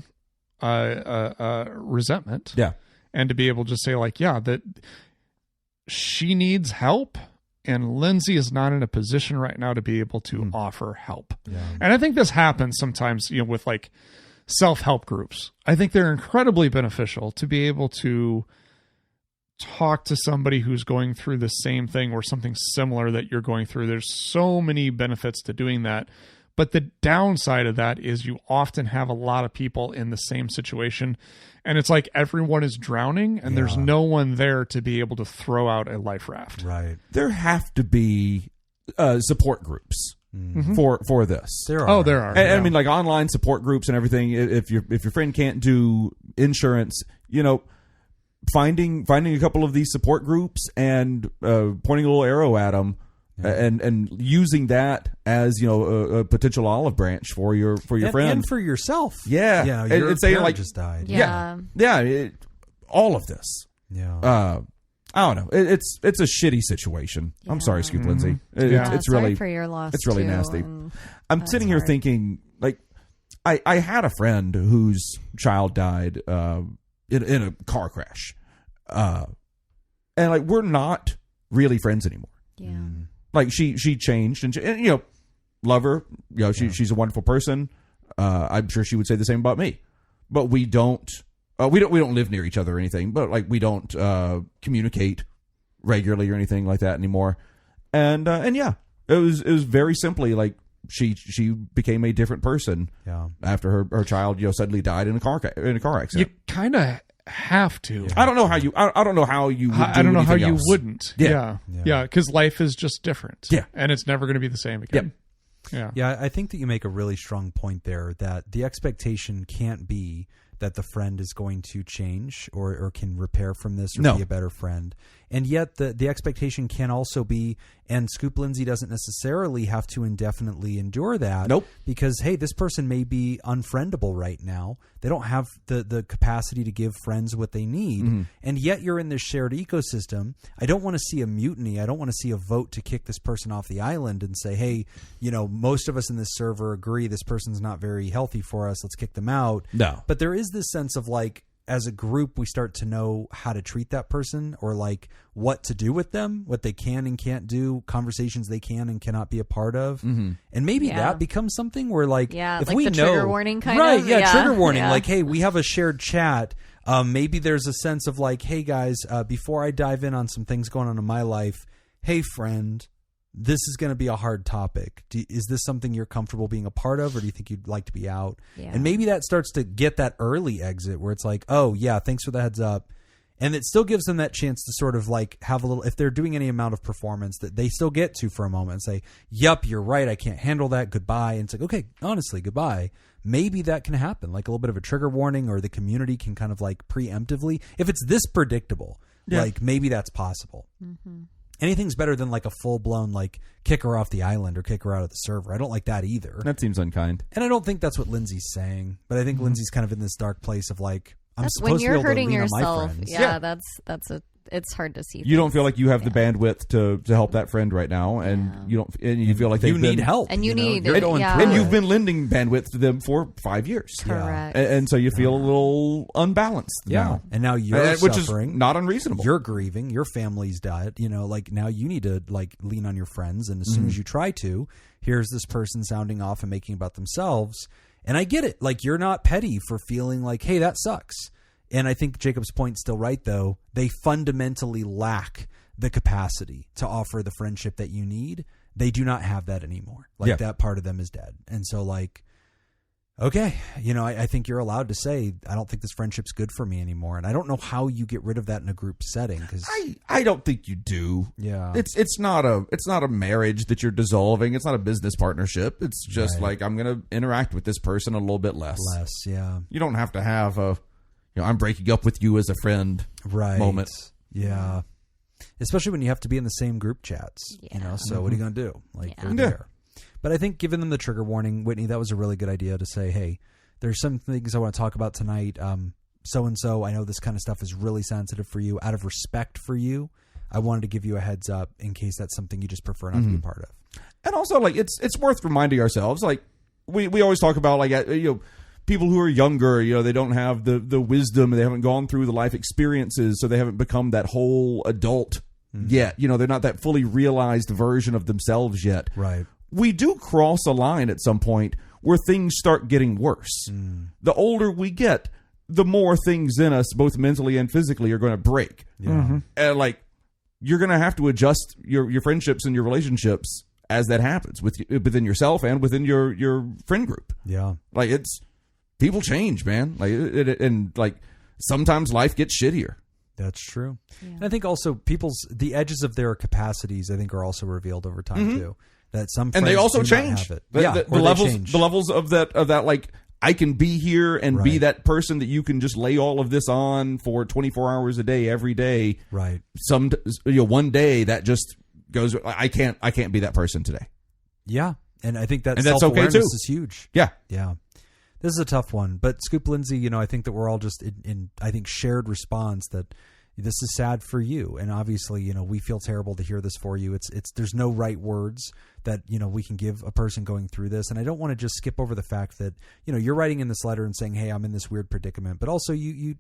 Resentment, Yeah. and to be able to say like, yeah, that she needs help, and Lindsay is not in a position right now to be able to offer help. Yeah. And I think this happens sometimes, you know, with like self-help groups. I think they're incredibly beneficial to be able to talk to somebody who's going through the same thing or something similar that you're going through. There's so many benefits to doing that. But the downside of that is you often have a lot of people in the same situation, and it's like everyone is drowning and there's no one there to be able to throw out a life raft. Right. There have to be support groups for this. There are. Oh, there are. And, Yeah. I mean, like online support groups and everything. If your friend can't do insurance, you know, finding a couple of these support groups and pointing a little arrow at them. And using that as, you know, a potential olive branch for your friend and for yourself. Yeah. Yeah. And Your it's saying, parent like, just died. Yeah. all of this. Yeah. I don't know. It's a shitty situation. I'm sorry, Scoop Lindsay. Yeah. It's sorry really for your loss. it's really too, nasty. and I'm sitting here hard. thinking, like, I had a friend whose child died in a car crash, and like we're not really friends anymore. Yeah. Like she changed and you know, love her. You know, she's a wonderful person. I'm sure she would say the same about me. But we don't live near each other or anything. But like we don't communicate regularly or anything like that anymore. And yeah, it was very simply like she became a different person. Yeah. After her child, you know, suddenly died in a car accident. You kind of have to. I don't know how you. I don't know how you. Would I don't know how anything you else. wouldn't. Yeah. Yeah. Because life is just different. Yeah. And it's never going to be the same again. Yeah. Yeah, I think that you make a really strong point there that the expectation can't be that the friend is going to change or can repair from this or No. be a better friend. And yet the expectation can also be, and Scoop Lindsay doesn't necessarily have to indefinitely endure that. Nope. Because, hey, this person may be unfriendable right now. They don't have the capacity to give friends what they need. Mm-hmm. And yet you're in this shared ecosystem. I don't want to see a mutiny. I don't want to see a vote to kick this person off the island and say, hey, you know, most of us in this server agree this person's not very healthy for us. Let's kick them out. No. But there is this sense of like, as a group, we start to know how to treat that person or like what to do with them, what they can and can't do, conversations they can and cannot be a part of. Mm-hmm. And maybe Yeah. that becomes something where like, Yeah, if like we the know, trigger warning kind right, of. yeah, Yeah, trigger warning. yeah. Like, hey, we have a shared chat. Maybe there's a sense of like, hey guys, before I dive in on some things going on in my life, hey friend, this is going to be a hard topic. Is this something you're comfortable being a part of, or do you think you'd like to be out? Yeah. And maybe that starts to get that early exit where it's like, oh yeah, thanks for the heads up. And it still gives them that chance to sort of like have a little, if they're doing any amount of performance, that they still get to for a moment and say, yep, you're right, I can't handle that, goodbye. And it's like, okay, honestly, goodbye. Maybe that can happen, like a little bit of a trigger warning, or the community can kind of like preemptively, if it's this predictable, like maybe that's possible. Mm-hmm. Anything's better than like a full-blown like kick her off the island or kick her out of the server. I don't like that either. That seems unkind. And I don't think that's what Lindsay's saying. But I think Lindsay's kind of in this dark place of like, I'm That's supposed when to you're be able hurting to lean on my yourself. friends. Yeah, that's it's hard to see. You don't things. feel like you have the bandwidth to help that friend right now, and you feel like You they've need been, help. And you need- You're going yeah. through and it. you've been lending bandwidth to them for 5 years. Correct. And so you feel a little unbalanced now. And now you're Which is suffering. not unreasonable. You're grieving. Your family's died. You know, like now you need to like lean on your friends. And as soon as you try to, here's this person sounding off and making about themselves. And I get it. Like you're not petty for feeling like, hey, that sucks. And I think Jacob's point's still right, though. They fundamentally lack the capacity to offer the friendship that you need. They do not have that anymore. Like that part of them is dead. And so like okay, I think you're allowed to say, I don't think this friendship's good for me anymore. And I don't know how you get rid of that in a group setting. Cause I don't think you do. Yeah. It's not a marriage that you're dissolving. It's not a business partnership. It's just like, I'm going to interact with this person a little bit less. Yeah. You don't have to have I'm breaking up with you as a friend moment. Yeah. Especially when you have to be in the same group chats, so what are you going to do? Like, they're there. But I think giving them the trigger warning, Whitney, that was a really good idea to say, hey, there's some things I want to talk about tonight. So-and-so, I know this kind of stuff is really sensitive for you. Out of respect for you, I wanted to give you a heads up in case that's something you just prefer not to be a part of. And also, like, it's worth reminding ourselves, like, we always talk about, like, people who are younger, they don't have the wisdom, they haven't gone through the life experiences, so they haven't become that whole adult yet. They're not that fully realized version of themselves yet. Right. We do cross a line at some point where things start getting worse. The older we get, the more things in us, both mentally and physically, are going to break. Yeah. And like, you're going to have to adjust your friendships and your relationships as that happens within yourself and within your friend group. Yeah. Like, people change, man. Like, and like, sometimes life gets shittier. That's true. Yeah. And I think also the edges of their capacities, I think, are also revealed over time too. That some friends and they also do change. Not have it. The levels of that like, I can be here and be that person that you can just lay all of this on for 24 hours a day, every day. Right. One day that just goes, I can't be that person today. Yeah. And I think that that's self-awareness okay too. is huge. Yeah. Yeah. This is a tough one, but Scoop Lindsay, I think that we're all just in I think shared response that this is sad for you. And obviously, we feel terrible to hear this for you. There's no right words that, we can give a person going through this. And I don't want to just skip over the fact that, you're writing in this letter and saying, hey, I'm in this weird predicament, but also you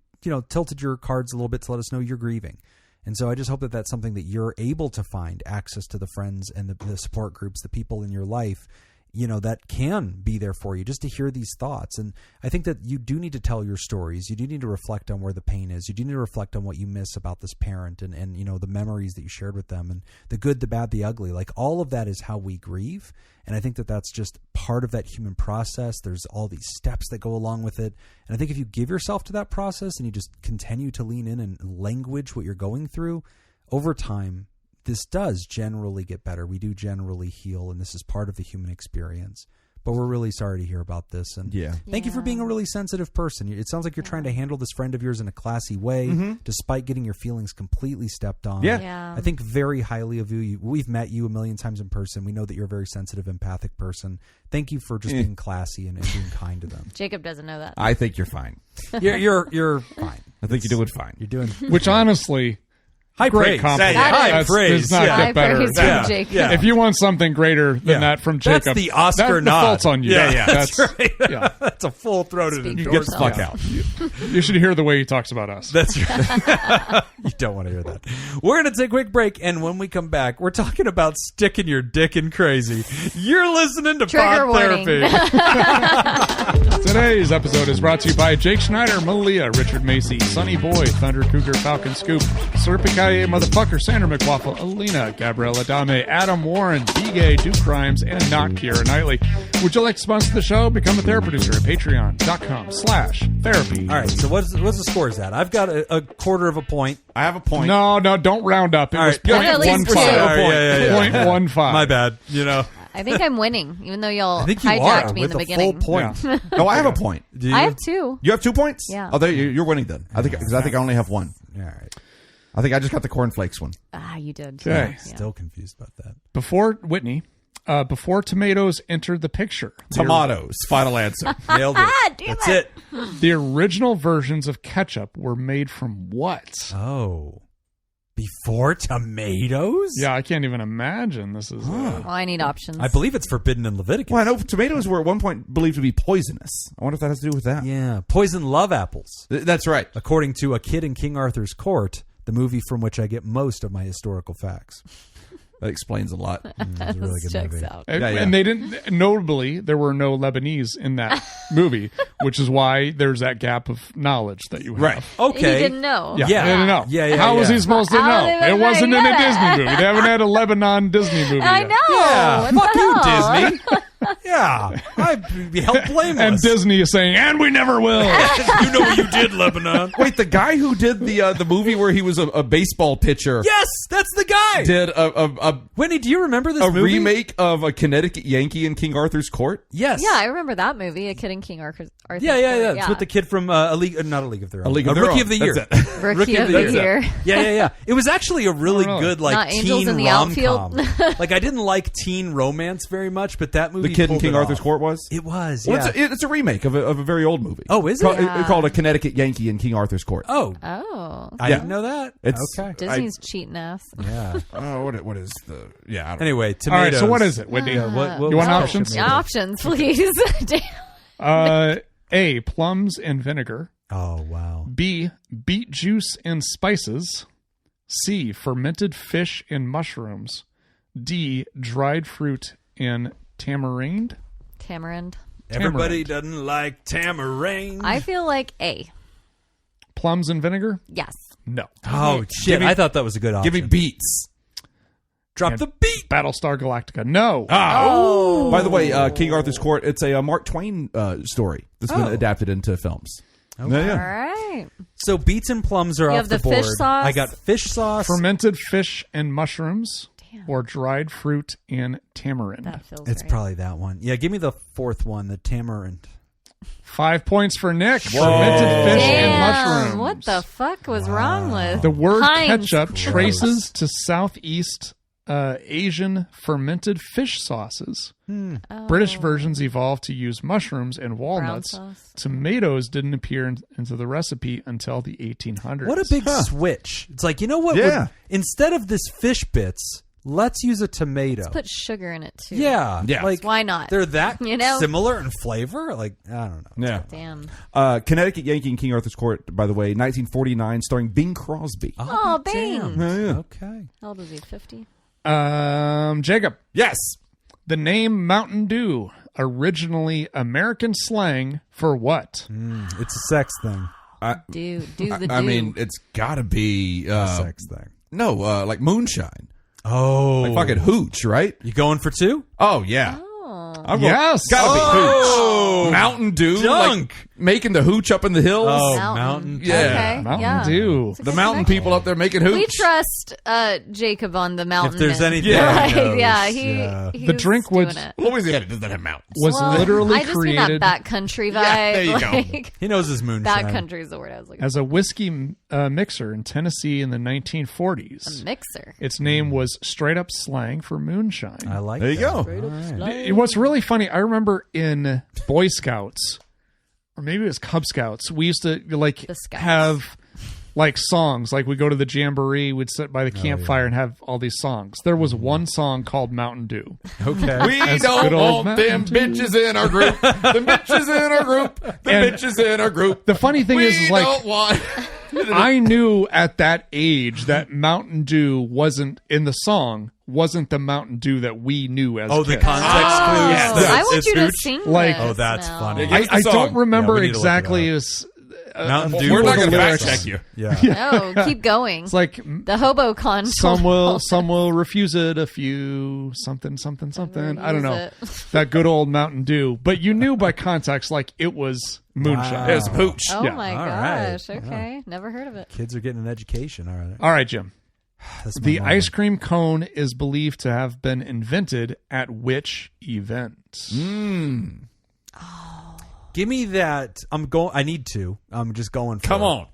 tilted your cards a little bit to let us know you're grieving. And so I just hope that that's something that you're able to find access to the friends and the support groups, the people in your life, that can be there for you just to hear these thoughts. And I think that you do need to tell your stories. You do need to reflect on where the pain is. You do need to reflect on what you miss about this parent and the memories that you shared with them and the good, the bad, the ugly. Like, all of that is how we grieve. And I think that that's just part of that human process. There's all these steps that go along with it. And I think if you give yourself to that process and you just continue to lean in and language what you're going through, over time, this does generally get better. We do generally heal, and this is part of the human experience. But we're really sorry to hear about this. And thank you for being a really sensitive person. It sounds like you're trying to handle this friend of yours in a classy way, despite getting your feelings completely stepped on. Yeah. I think very highly of you. We've met you a million times in person. We know that you're a very sensitive, empathic person. Thank you for just being classy and being kind to them. Jacob doesn't know that. I think you're fine. You're fine. I think you're doing fine. You're doing Which honestly... High great praise. compliment. High praise. Does not get better. Praise from Jacob. Yeah. If you want something greater than that from Jacob, that's the Oscar the nod. fault's on you. Yeah. That's right. Yeah. That's a full-throated Speak for endorsement. Get the fuck out. You should hear the way he talks about us. That's right. You don't want to hear that. We're going to take a quick break, and when we come back, we're talking about sticking your dick in crazy. You're listening to Trigger Pod Therapy. Today's episode is brought to you by Jake Schneider, Malia, Richard Macy, Sunny Boy, Thunder Cougar, Falcon Scoop, Serpicaye Motherfucker, Sandra McWaffle, Alina, Gabriella Dame, Adam Warren, B-Gay, Duke Rhymes, and not Keira Knightley. Would you like to sponsor the show? Become a therapy producer at patreon.com/therapy. All right, so what's the score is that? I've got a quarter of a point. I have a point. No, don't round up. It All was right. At least 0.15. two. Yeah. 0.15. My bad. I think I'm winning, even though y'all I think you hijacked are me in with the a beginning. full point. Yeah. No, I have a point. Do you? I have two. You have 2 points? Yeah. Oh, you're winning then. I think I only have one. All right. I think I just got the cornflakes one. You did. Okay. Yeah. Still confused about that. Before tomatoes entered the picture. Tomatoes. Final answer. Nailed it. Damn That's it. The original versions of ketchup were made from what? Oh. Before tomatoes? Yeah, I can't even imagine. This is. Well, I need options. I believe it's forbidden in Leviticus. Well, I know tomatoes were at one point believed to be poisonous. I wonder if that has to do with that. Yeah. Poison love apples. That's right. According to A Kid in King Arthur's Court, the movie from which I get most of my historical facts. That explains a lot. It's a really good checks movie. out. And they didn't. Notably, there were no Lebanese in that movie, which is why there's that gap of knowledge that you have. Right. Okay. He didn't know. Yeah, Yeah. they didn't know. Yeah, How was yeah. he supposed to How know? did they It wasn't in a know Disney that? movie. They haven't had a Lebanon Disney movie I yet. know. Yeah. What Fuck the you, hell? Disney. Yeah, I'd be held blameless. And Disney is saying, and we never will. You know what you did, Lebanon. Wait, the guy who did the movie where he was a baseball pitcher Yes, that's the guy. did a Whitney, do you remember this movie? remake of a Connecticut Yankee in King Arthur's Court. Yes. Yeah, I remember that movie, A Kid in King Arthur's Yeah. Court. It's with the kid from not a League of Their Own. A League of Their Rookie Own. of the Year. That's Rookie of the Year. Yeah. It was actually a really good Not Angels teen in the rom-com. Outfield. I didn't like teen romance very much, but that movie The Kid in pulled King it Arthur's off. Court was? It was, Well, yeah. it's a remake of a very old movie. Oh, is it? Yeah. Called A Connecticut Yankee in King Arthur's Court. Oh, Oh. I Yeah. didn't know that. It's- okay. Disney's cheating ass. Yeah. Oh, what is the... Yeah, I don't Anyway, All right, tomatoes. so what is it, Whitney? Yeah, what You want was options? tomatoes? Options, please. Damn. A, plums and vinegar. Oh, wow. B, beet juice and spices. C, fermented fish and mushrooms. D, dried fruit and tamarind. Tamarind. Everybody doesn't like tamarind. I feel like A. Plums and vinegar? Yes. No. Oh, shit. I thought that was a good option. Give me beets. Drop the beat. Battlestar Galactica? No. Oh. By the way, King Arthur's Court, it's a Mark Twain story that's been adapted into films. Okay. All right. So beets and plums are You off have the the board. fish sauce? I got fish sauce. Fermented fish and mushrooms. Damn. Or dried fruit and tamarind. That feels It's right. probably that one. Yeah, give me the fourth one, the tamarind. 5 points for Nick. Fermented fish and Damn. mushrooms. What the fuck was wrong with The word Heinz? ketchup traces to Southeast Asian fermented fish sauces. Oh. British versions evolved to use mushrooms and walnuts. Brown sauce. Tomatoes didn't appear into the recipe until the 1800s. What a big switch. It's like, you know what? Yeah. Instead of this fish bits, let's use a tomato. Put sugar in it too. Yeah. Yeah. Like, Why not? they're that You know? similar in flavor? Like, I don't know. Yeah. Damn. Connecticut Yankee in King Arthur's Court, by the way, 1949, starring Bing Crosby. Oh, damn. Bing. Yeah. Okay. How old is he? 50? Jacob, Yes. the name Mountain Dew, originally American slang for what? It's a sex thing. Do the do. I mean, it's got to be... Sex thing. no, like moonshine. Oh. Like fucking hooch, right? You going for two? Oh, yeah. Oh. I'm going- Yes. Gotta be Oh. hooch. Mountain Dew. Dunk. Like making the hooch up in the hills. Oh, Mountain. Mountain. Yeah. Okay. Mountain yeah. Dew. It's a The good mountain connection. people up there making hooch. We trust Jacob on the mountain. If there's anything Yeah. he knows, yeah, yeah. he The drink doing was- it. Louisiana does not have mountains. Was Well, literally I just mean that created backcountry vibe. Yeah, there you go. like, He knows his moonshine. backcountry is the word I was looking for. as a whiskey mixer in Tennessee in the 1940s. Mixer. Its name was straight up slang for moonshine. I like There you that. go. What's really funny, I remember in Boy Scouts, or maybe it was Cub Scouts, we used to The Scouts. have like songs. Like we go to the jamboree, we'd sit by the campfire and have all these songs. There was one song called Mountain Dew. Okay. We As don't good old want them Mountain bitches in our group. The bitches in our group. The And bitches in our group. The funny thing We is like don't want. I knew at that age that Mountain Dew wasn't in the song, wasn't the Mountain Dew that we knew as Oh, the kids. context clues. yes. that I it's want you to hooch? sing Like- this Oh, that's now. funny. Yeah. I the don't song. remember Yeah, we need to look it exactly up. as Mountain Dew. We're not was going to the fact lyrics. check you. Yeah. No, keep going. it's like The hobo con. some will refuse it a few something. I don't Use know. it. That good old Mountain Dew. But you knew by context like it was moonshine. It's pooch. Oh Yeah. my All right. gosh. Okay. Never heard of it. Kids are getting an education. All right. All right, Jim. That's my The moment. ice cream cone is believed to have been invented at which event? Give me that. I need to. I'm just going for Come it. on.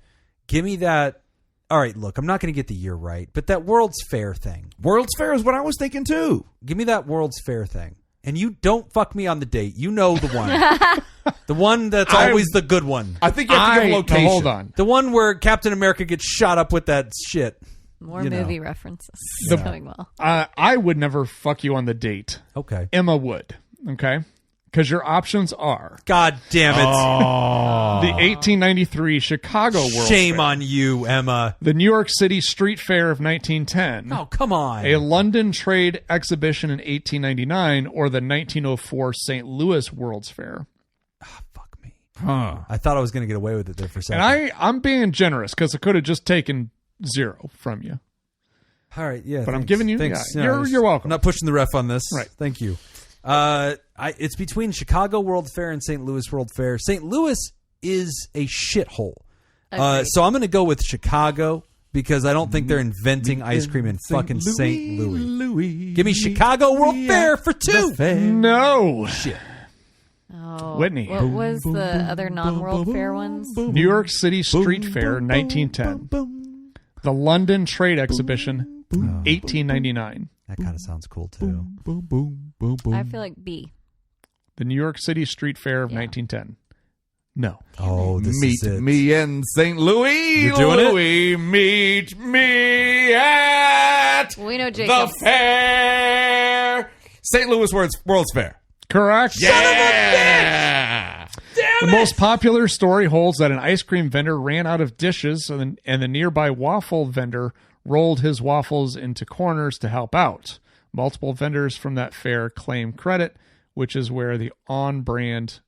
Give me that. All right, look, I'm not going to get the year right, but that World's Fair thing. World's Fair is what I was thinking too. Give me that World's Fair thing. And you don't fuck me on the date. You know the one. The one that's always the good one. I think you have to give a location. Hold on. The one where Captain America gets shot up with that shit. More You know. movie references. The- Going well. I would never fuck you on the date. Okay. Emma would. Okay? Because your options are God damn it. the 1893 Chicago World Shame Fair, on you, Emma. the New York City Street Fair of 1910, Oh, come on. a London Trade Exhibition in 1899, or the 1904 St. Louis World's Fair. Fuck me. Huh. I thought I was going to get away with it there for a second. And I'm being generous because I could have just taken 0 from you. All right, yeah. But I'm thanks. giving you- Thanks. yeah, you're welcome. I'm not pushing the ref on this. Right. Thank you. It's between Chicago World Fair and St. Louis World Fair. St. Louis is a shithole. So I'm going to go with Chicago because I don't think they're inventing ice cream in fucking St. Louis. Give me Chicago World Fair for 2. No. Shit. Oh, Whitney. What was the other non-World Fair ones? New York City Street Fair, 1910. The London Trade Exhibition, 1899. That kind of sounds cool too. I feel like B. The New York City Street Fair of 1910. No. Oh, this Meet is it. me in St. Louis. You're doing it? Louis, meet me at We know the Jacob. fair. St. Louis World's Fair. Correct. Yeah. The most popular story holds that an ice cream vendor ran out of dishes and the nearby waffle vendor rolled his waffles into corners to help out. Multiple vendors from that fair claim credit, which is very on brand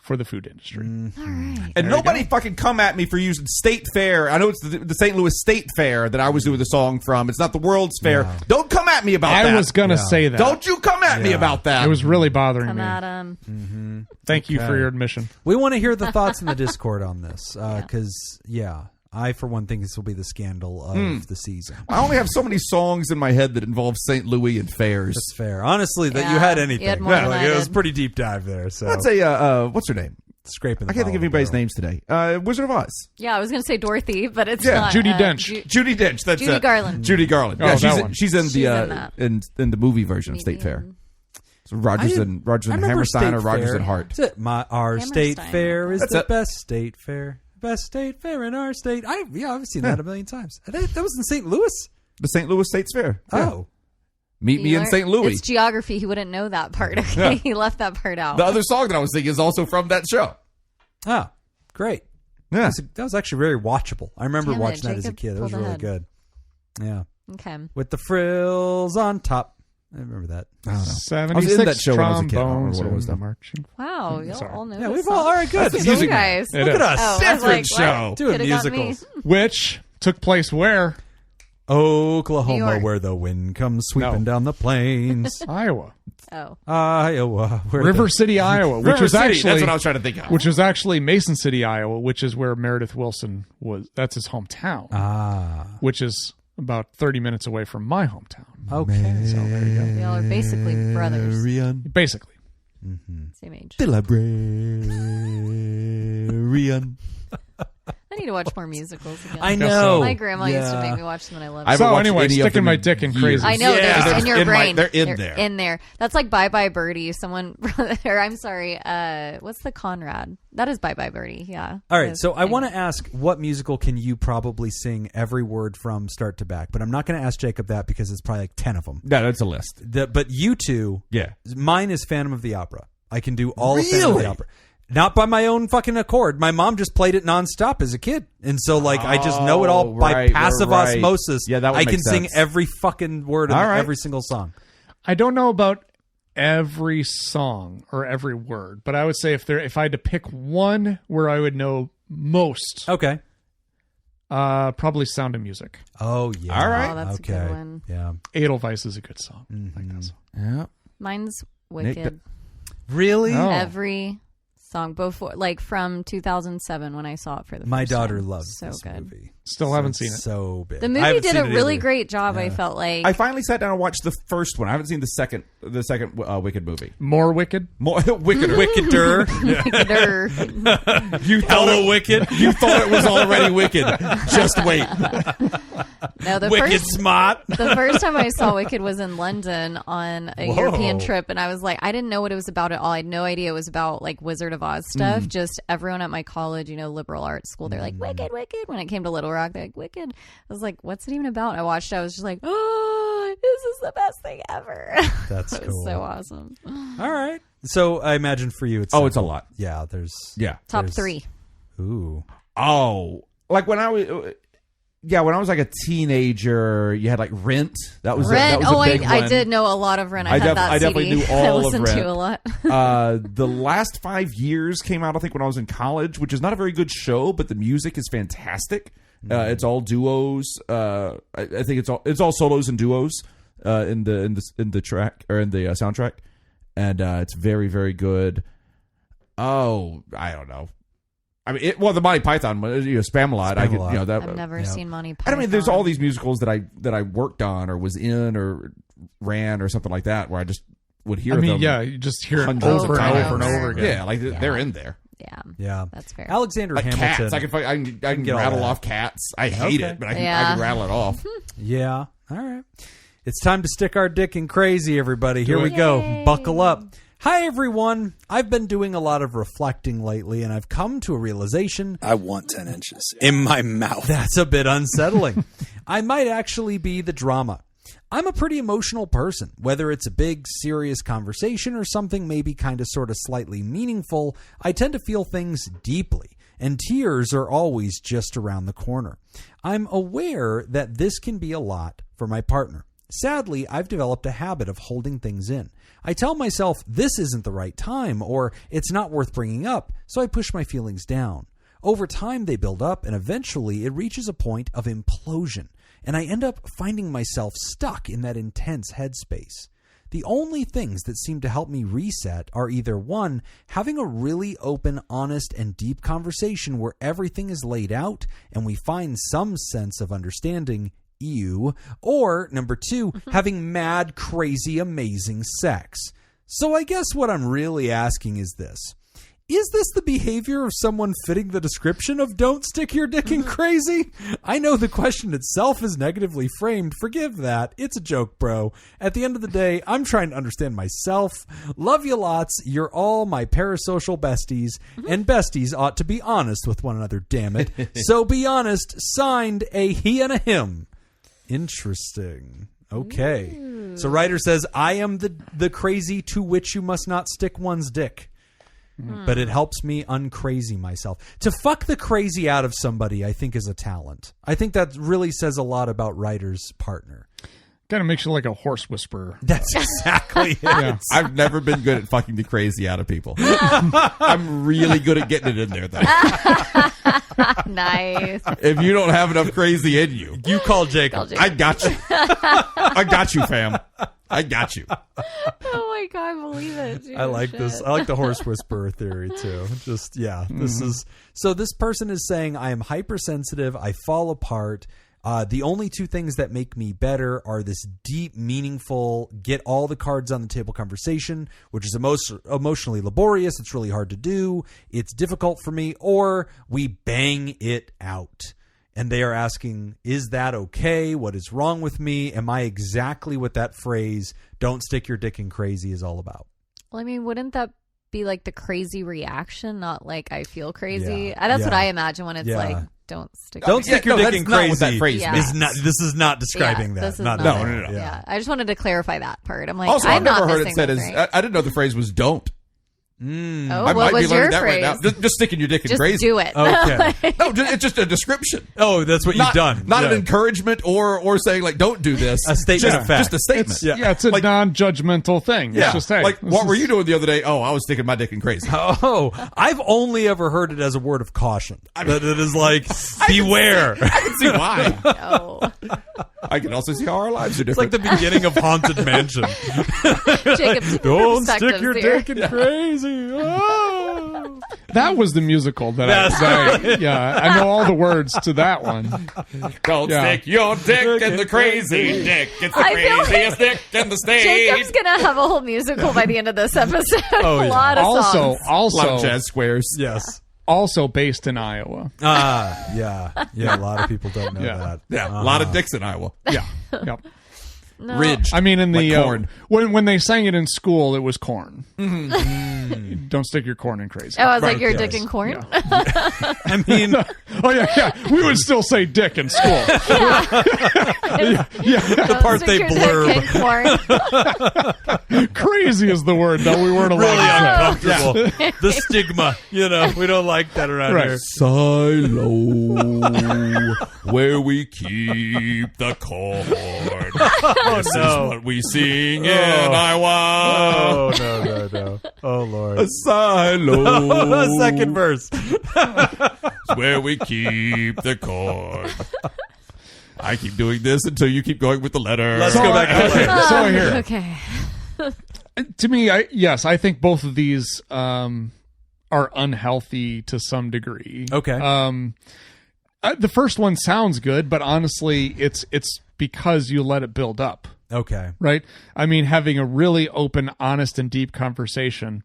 for the food industry. All right. And nobody fucking come at me for using State Fair. I know it's the St. Louis State Fair that I was doing the song from. It's not the World's Fair. Yeah. Don't come at me about that. I was going to say that. Don't you come at me Yeah. about that. It was really bothering Come me. at him. Thank you for Okay. your admission. We want to hear the thoughts in the Discord on this because, I, for one, think this will be the scandal of the season. I only have so many songs in my head that involve St. Louis and fairs. That's fair. Honestly, that you Yeah, had you anything. had more than I it was did. pretty deep dive there. So Let's say, what's her name? scraping. The I can't think of bottom anybody's barrel. names today. Wizard of Oz. Yeah, I was going to say Dorothy, but it's Yeah, not. Judi Dench. Judy Dench. That's Judy it. Garland. Judy Garland. Oh, Yeah, that one. she's in She's the in that. in the movie version of State Fair. So Rogers and remember Hammerstein or State Rogers Fair. and Hart. That's it. Our state Hammerstein. fair is That's the it. best state fair. Best state fair in our state. I've seen that a million times. That was in St. Louis. The St. Louis State's Fair. Yeah. Oh, Meet me in St. Louis. It's geography. He wouldn't know that part. Okay, he left that part out. The other song that I was thinking is also from that show. Great. Yeah. That was actually very watchable. I remember Damn it, watching that as a Jacob kid. It was pulled really ahead. good. Yeah. Okay. With the frills on top. I remember that. I don't know. 76 I was in that show when I was a kid. I don't trombones remember what it was, and though. marching. Wow, y'all Sorry. all know. Yeah, this we've all. song. All right, good. That's music you guys. It Look is. at us. Oh, I was Different like, show. what? Doing Coulda got me. musicals. Which took place where? New Oklahoma, York. where the wind comes sweeping No. down the plains. Iowa. Oh, Iowa, where River City, Iowa, which River was City, actually that's what I was trying to think of. which was actually Mason City, Iowa, which is where Meredith Wilson was. That's his hometown, which is about 30 minutes away from my hometown. Okay. So there you go. y'all are basically brothers, Basically. same age. The librarian. I need to watch more musicals again. I guess know. so. My grandma used to Yeah. make me watch them, and I loved I it. haven't So watched anyway, any of sticking them my in dick in years. crazy. I know Yeah, they're in your in my- brain. they're in there. In there. That's like Bye Bye Birdie. Someone, or I'm sorry. What's the Conrad? That is Bye Bye Birdie. Yeah. All right, so I want to ask, what musical can you probably sing every word from start to back? But I'm not going to ask Jacob that because it's probably like 10 of them. No, that's a list. But you two, Yeah. mine is Phantom of the Opera. I can do all of Phantom of Really? the Opera. Not by my own fucking accord. My mom just played it nonstop as a kid. And so, like, I just know it all Oh, by right, passive right. osmosis. Yeah, that would I make can sing sense. every fucking word of All right. every single song. I don't know about every song or every word, but I would say if I had to pick one where I would know most, Okay. probably Sound of Music. Oh, yeah. All right. Oh, that's a good one. Yeah. Edelweiss is a good song. I like that song. Yeah. Mine's Wicked. Really? Oh. Every song before, like from 2007 when I saw it for the My first daughter time. loves so this good. movie. Still haven't seen it. So big. The I movie haven't did seen a it really either. great job. I felt like I finally sat down and watched the first one. I haven't seen the second Wicked movie. More Wicked? More Wickeder. Wickeder. You Hello, Wicked. You thought it was already Wicked. Just wait. no, the Wicked first smart. the first time I saw Wicked was in London on a Whoa. European trip, and I was like, I didn't know what it was about at all. I had no idea it was about like Wizard of Oz stuff. Just everyone at my college, liberal arts school, they're like, Wicked, Wicked. When it came to Little Rock, they're like, Wicked. I was like, what's it even about? I watched it. I was just like, oh, this is the best thing ever. That's It was cool. so awesome. All right. So I imagine for you, it's Oh, it's a lot. Yeah, there's Yeah. Top There's- 3. Ooh. Oh, like when I was. Yeah, when I was like a teenager, you had like Rent. That was Rent. that was a Oh, big I one. did know a lot of Rent. I had that I CD. definitely knew I all of listened Rent. to a lot. The last 5 years came out, I think, when I was in college, which is not a very good show, but the music is fantastic. It's all duos. I think it's all solos and duos. in the track or in the soundtrack, and it's very, very good. Oh, I don't know. I mean, the Monty Python, Spamalot. I could, that. I've never seen Monty Python. I mean, there's all these musicals that I worked on or was in or ran or something like that where I just would hear them. You just hear it hundreds over of and times. over and over again. Yeah, like they're in there. Yeah, that's fair. Alexander Like Hamilton. Cats. I can rattle off Cats. I hate it, but I can rattle it off. Yeah. All right. It's time to stick our dick in crazy, everybody. Here we go. Yay. Buckle up. Hi, everyone. I've been doing a lot of reflecting lately, and I've come to a realization. I want 10 inches in my mouth. That's a bit unsettling. I might actually be the drama. I'm a pretty emotional person, whether it's a big, serious conversation or something maybe kind of sort of slightly meaningful. I tend to feel things deeply, and tears are always just around the corner. I'm aware that this can be a lot for my partner. Sadly, I've developed a habit of holding things in. I tell myself this isn't the right time or it's not worth bringing up, so I push my feelings down. Over time, they build up, and eventually it reaches a point of implosion, and I end up finding myself stuck in that intense headspace. The only things that seem to help me reset are either 1, having a really open, honest, and deep conversation where everything is laid out and we find some sense of understanding, or number 2, having mad, crazy, amazing sex. So I guess what I'm really asking is this. Is this the behavior of someone fitting the description of don't stick your dick in crazy? I know the question itself is negatively framed. Forgive that. It's a joke, bro. At the end of the day, I'm trying to understand myself. Love you lots. You're all my parasocial besties. And besties ought to be honest with one another, damn it. So be honest. Signed, a he and a him. Interesting. Okay. Ooh. So writer says, I am the crazy to which you must not stick one's dick. But it helps me uncrazy myself. To fuck the crazy out of somebody, I think, is a talent. I think that really says a lot about writer's partner. Kind of makes you like a horse whisperer. That's exactly it. Yeah. I've never been good at fucking the crazy out of people. I'm really good at getting it in there, though. Nice. If you don't have enough crazy in you, you call Jacob. I got you. I got you, fam. I got you. Oh my God, I believe it. Dude, I like this. I like the horse whisperer theory too. Just, yeah, this is, so this person is saying I am hypersensitive. I fall apart. The only 2 things that make me better are this deep, meaningful, get all the cards on the table conversation, which is emotionally laborious. It's really hard to do. It's difficult for me, or we bang it out. And they are asking, is that okay? What is wrong with me? Am I exactly what that phrase, don't stick your dick in crazy, is all about? Well, I mean, wouldn't that be like the crazy reaction, not like I feel crazy? Yeah. That's what I imagine when it's like, don't stick your dick in crazy. What that phrase means. This is not describing that. This is not not at all. it. Yeah. I just wanted to clarify that part. I'm like, also, I'm I've never not heard it missing said this, as, right? I didn't know the phrase was don't. Oh, I what might was be learning your that phrase? right now. Just sticking your dick in Just crazy. do it. Okay. No, it's just a description. Oh, that's what you've done. Not an encouragement or saying like don't do this. A statement of fact. Just a statement. It's a like, non-judgmental thing. Yeah. It's just, hey, like what were you doing the other day? Oh, I was sticking my dick in crazy. Oh, I've only ever heard it as a word of caution. That it is like, beware. I can see why. Oh. I can also see how our lives are It's like different. the beginning of Haunted Mansion. Jacob, Don't stick your here. dick in crazy. Oh. That was the musical that I know all the words to that one. Don't stick your dick in the crazy dick. It's the I feel craziest dick in the state. Jacob's gonna have a whole musical by the end of this episode. Oh, A yeah. lot of Also, songs. A lot of also, jazz squares. Yes. also based in Iowa. Yeah. A lot of people don't know Yeah. that. Yeah, a lot of dicks in Iowa. Yeah. Yep. No. Ridge. I mean, in the Like corn. when they sang it in school, it was corn. Don't stick your corn in crazy. Oh, I was like, Right, you're yes. dick and corn? Yeah. I mean, Oh yeah. We would still say dick in school. the part they blurb. Crazy is the word that we weren't allowed Really to say. uncomfortable. The stigma, we don't like that around Right. here. Silo, where we keep the corn. This is what we sing in Iowa. Oh, no. Oh, Lord. A silo. Second verse. where we keep the corn. I keep doing this until you keep going with the letter. Let's go back to the letter. So here, Okay. to me, I think both of these are unhealthy to some degree. Okay. The first one sounds good, but honestly, it's because you let it build up. Okay. Right? I mean, having a really open, honest, and deep conversation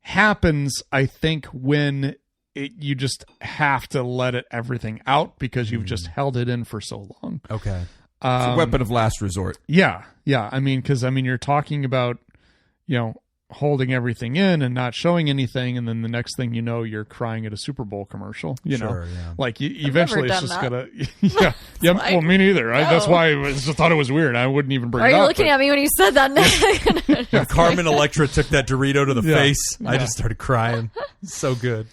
happens, I think, when you just have to let everything out because you've just held it in for so long. Okay. It's a weapon of last resort. Yeah. I mean, because you're talking about, holding everything in and not showing anything, and then the next thing you know, you're crying at a Super Bowl commercial. You know, like eventually it's just gonna. Yeah. Well, me neither. That's why I just thought it was weird. I wouldn't even bring it up. Are you looking at me when you said that? When Carmen Electra took that Dorito to the face, I just started crying. So good.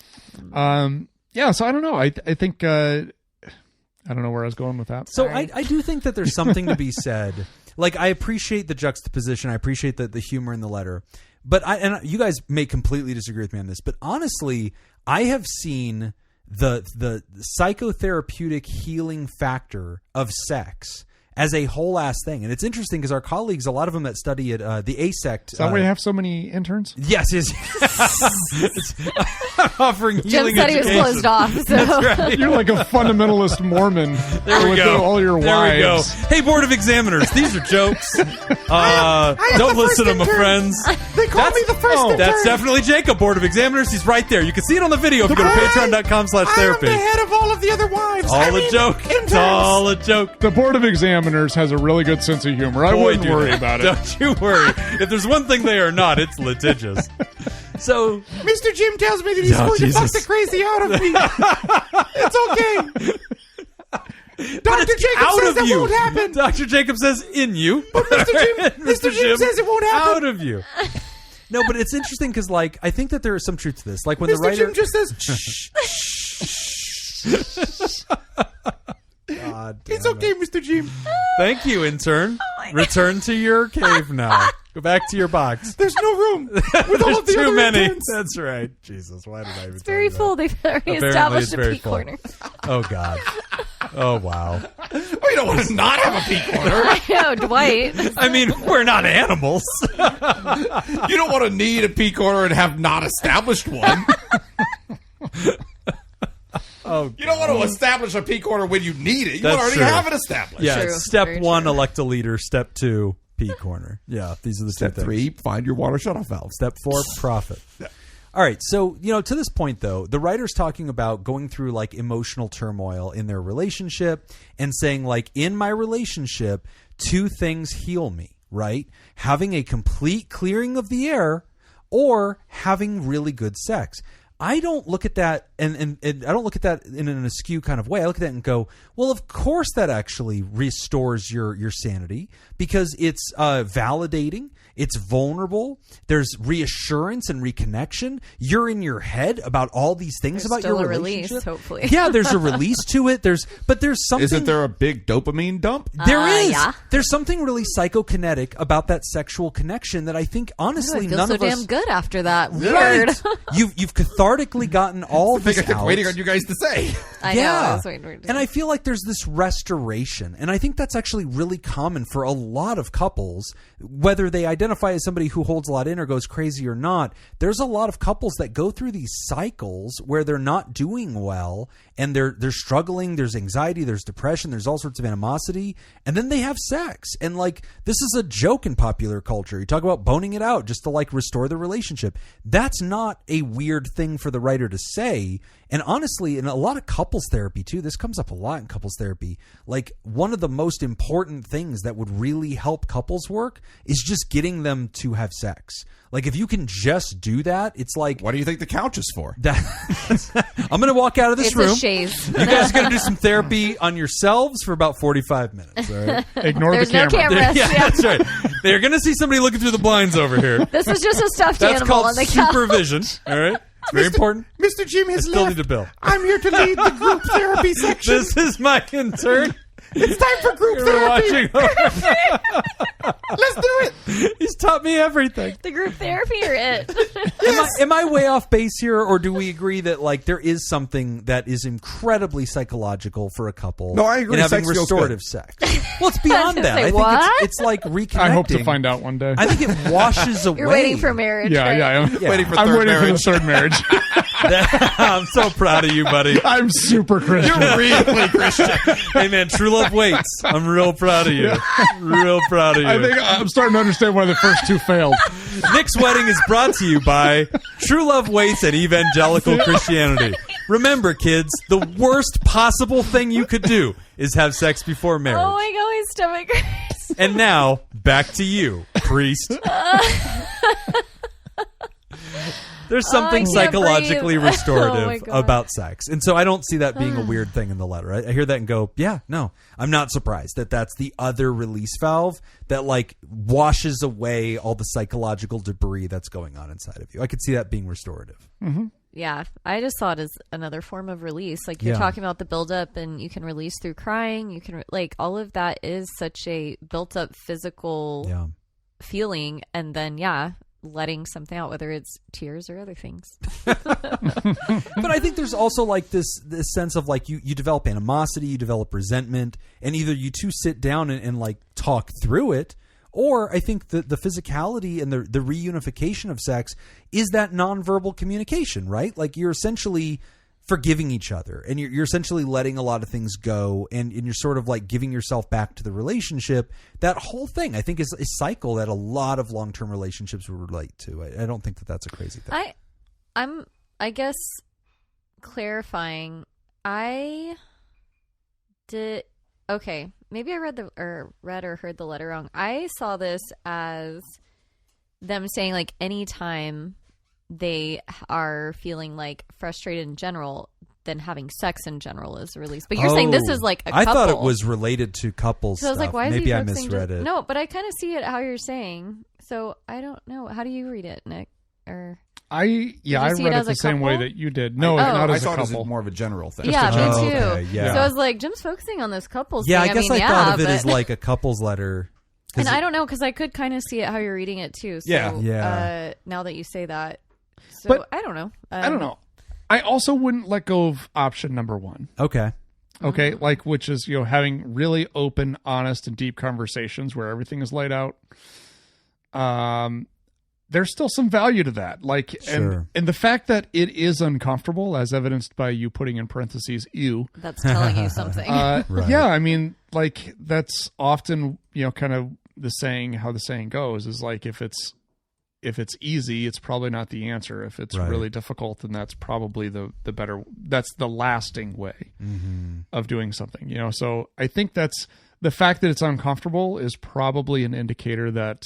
Yeah. So I don't know. I think I don't know where I was going with that. So I do think that there's something to be said. Like, I appreciate the juxtaposition. I appreciate the humor in the letter. But and you guys may completely disagree with me on this, but honestly, I have seen the psychotherapeutic healing factor of sex as a whole ass thing. And it's interesting because our colleagues, a lot of them that study at the ASECT. Is that why you have so many interns? Yes. I'm offering healing Jim said education. he was closed off. So. That's right. You're like a fundamentalist Mormon. There we with go. All your there wives. we go. Hey, Board of Examiners, these are jokes. Don't listen to my friends. They call me the first intern. That's definitely Jacob, Board of Examiners. He's right there. You can see it on the video if you go to patreon.com/therapy. I'm the head of all of the other wives. All a joke. It's all a joke. The Board of Examiners has a really good sense of humor. I Boy, wouldn't do worry they. about it. Don't you worry. If there's one thing they are not, it's litigious. So, Mr. Jim tells me that he's going to fuck the crazy out of me. It's okay. Dr. Jacob says that won't happen. Dr. Jacob says in you. But Mr. Jim says it won't happen. Out of you. No, but it's interesting because, like, I think that there is some truth to this. Like when Mr. the writer Jim just says, God damn it's okay, Mr. Jim. Thank you, intern. Return to your cave now. Go back to your box. There's no room with all There's of the too other many. interns. That's right. Jesus, why did I even? It's very full. They've already Apparently established it's a very pee full. corner. Oh God. Oh wow. We don't want to not have a pee corner. I know, Dwight. I mean, we're not animals. You don't want to need a pee corner and have not established one. Oh, You don't want to establish a pee corner when you need it. You That's want to true. already have it established. yeah. True. Step Very 1, true. elect a leader. Step 2, pee corner. Yeah, these are the Step two things. 3, find your water shutoff valve. Step 4, profit. All right. So, to this point, though, the writer's talking about going through like emotional turmoil in their relationship and saying, like, in my relationship, 2 things heal me, right? Having a complete clearing of the air or having really good sex. I don't look at that and I don't look at that in an askew kind of way. I look at that and go, well, of course that actually restores your sanity because it's validating. It's vulnerable. There's reassurance and reconnection. You're in your head about all these things There's about still your a relationship. release, hopefully. Yeah, there's a release to it. There's something. Isn't there a big dopamine dump? There is. Yeah. There's something really psychokinetic about that sexual connection that I think honestly I feel none so of us. damn good after that. Right. Weird. You've cathartically gotten all of I think this I kept out. waiting on you guys to say. I know. Yeah. I was waiting for it to- And I feel like there's this restoration. And I think that's actually really common for a lot of couples, whether they identify as somebody who holds a lot in or goes crazy or not. There's a lot of couples that go through these cycles where they're not doing well and they're struggling. There's anxiety, there's depression, there's all sorts of animosity. And then they have sex. And like, this is a joke in popular culture. You talk about boning it out just to like restore the relationship. That's not a weird thing for the writer to say. And honestly, in a lot of couples therapy too, this comes up a lot in couples therapy. Like one of the most important things that would really help couples work is just getting them to have sex. Like if you can just do that, it's like, What do you think the couch is for? I'm going to walk out of this it's room. a chaise. You guys are going to do some therapy on yourselves for about 45 minutes. All right? Ignore There's the no camera. cameras. Yeah, Yeah. that's right. They're going to see somebody looking through the blinds over here. This is just a stuffed That's animal called on the couch. supervision. All right? It's very important. Mr. Jim I has still left. need a bill. I'm here to lead the group therapy section. This is my intern. It's time for group therapy. Let's do it. He's taught me everything. The group therapy or it? Am I way off base here, or do we agree that like there is something that is incredibly psychological for a couple? No, I agree. In having Sex feels restorative sex. Well, it's beyond I was that. gonna say, I think what? it's like reconnecting. I hope to find out one day. I think it washes away. You're waiting for marriage. Yeah, right? yeah. I'm Yeah. Waiting for I'm third waiting marriage. for the third marriage. I'm so proud of you, buddy. I'm super Christian. You're really Christian. Hey, man, true love waits. I'm real proud of you. Real proud of you. I think I'm starting to understand why the first two failed. Nick's Wedding is brought to you by True Love Waits and Evangelical Christianity. Remember, kids, the worst possible thing you could do is have sex before marriage. Oh my god, my stomach hurts. And now, back to you, priest. There's something I can't psychologically breathe. Oh restorative my God. about sex. And so I don't see that being a weird thing in the letter. I hear that and go, yeah, no. I'm not surprised that that's the other release valve that like washes away all the psychological debris that's going on inside of you. I could see that being restorative. Yeah, I just saw it as another form of release. Like you're Yeah. talking about the buildup, and you can release through crying. You can like all of that is such a built-up physical Yeah. feeling, and then letting something out, whether it's tears or other things. But I think there's also like this sense of like you develop animosity, you develop resentment, and either you two sit down and like talk through it, or I think the physicality and the reunification of sex is that nonverbal communication, right? Like you're essentially forgiving each other, and you're essentially letting a lot of things go, and you're sort of like giving yourself back to the relationship. That whole thing, I think, is a cycle that a lot of long-term relationships would relate to. I don't think that that's a crazy thing. I guess clarifying. I did okay. Maybe I read or heard the letter wrong. I saw this as them saying like anytime they are feeling like frustrated in general, then having sex in general is a release. But you're saying this is like a couple. I thought it was related to couples. So I was like, why is Maybe he I focusing misread it. No, but I kind of see it how you're saying. So I don't know. How do you read it, Nick? Or I see read it it as the a same way couple? that you did. No, Oh. not I as a saw it as couple. more of a general thing. yeah, a me general- too. okay, yeah. So I was like, Jim's focusing on this couples Yeah, thing. I guess mean, I thought of it but- as like a couples letter. 'Cause And I don't know, because I could kind of see it how you're reading it too. So, Yeah. now that you say that, so But- I don't know. I don't know. I also wouldn't let go of option number one. Okay. Okay, like which is having really open, honest, and deep conversations where everything is laid out. There's still some value to that, like, Sure. and the fact that it is uncomfortable, as evidenced by you putting in parentheses "ew." That's telling you something. Right. Yeah, I mean, like that's often kind of the saying. How the saying goes is like if it's easy, it's probably not the answer. If it's Right. really difficult, then that's probably the better. That's the lasting way of doing something. So I think that's the fact that it's uncomfortable is probably an indicator that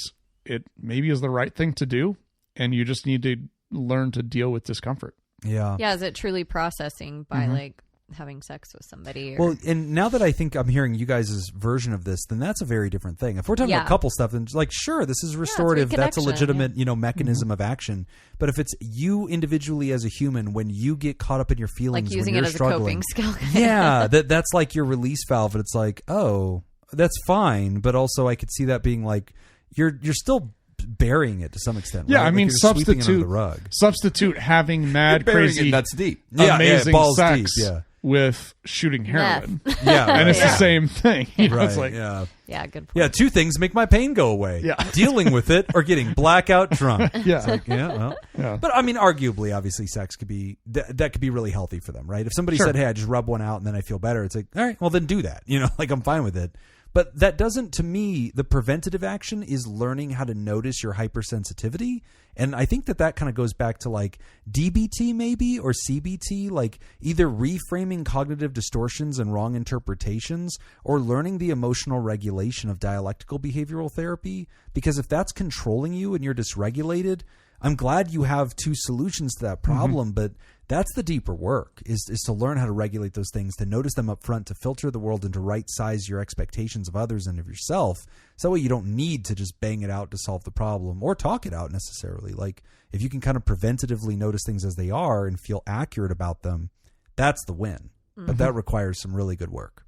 it maybe is the right thing to do, and you just need to learn to deal with discomfort. Yeah. Yeah, is it truly processing by like having sex with somebody? Or... Well, and now that I think I'm hearing you guys' version of this, then that's a very different thing. If we're talking about couple stuff, then like, sure, this is restorative. That's a reconnection, legitimate, mechanism of action. But if it's you individually as a human, when you get caught up in your feelings, like using when it you're as struggling, a coping skill. yeah, that's like your release valve. And it's like, oh, that's fine. But also I could see that being like, you're still burying it to some extent. Yeah, right? I mean, like you're sweeping it under the rug. substitute having mad, Burying crazy, it nuts deep. amazing balls sex deep, yeah. with shooting heroin. Yeah, And it's Yeah. the same thing. right. It's like, yeah. Yeah, good point. Yeah, two things make my pain go away. Yeah. Dealing with it or getting blackout drunk. yeah. It's like, yeah, well. Yeah. But I mean, arguably, obviously, sex could be, that could be really healthy for them, right? If somebody Sure. said, hey, I just rub one out and then I feel better, it's like, all right, well, then do that. Like I'm fine with it. But that doesn't, to me, the preventative action is learning how to notice your hypersensitivity. And I think that kind of goes back to like DBT maybe or CBT, like either reframing cognitive distortions and wrong interpretations or learning the emotional regulation of dialectical behavioral therapy. Because if that's controlling you and you're dysregulated, I'm glad you have two solutions to that problem, but that's the deeper work is to learn how to regulate those things, to notice them up front, to filter the world and to right size your expectations of others and of yourself. So that way you don't need to just bang it out to solve the problem or talk it out necessarily. Like if you can kind of preventatively notice things as they are and feel accurate about them, that's the win. But that requires some really good work.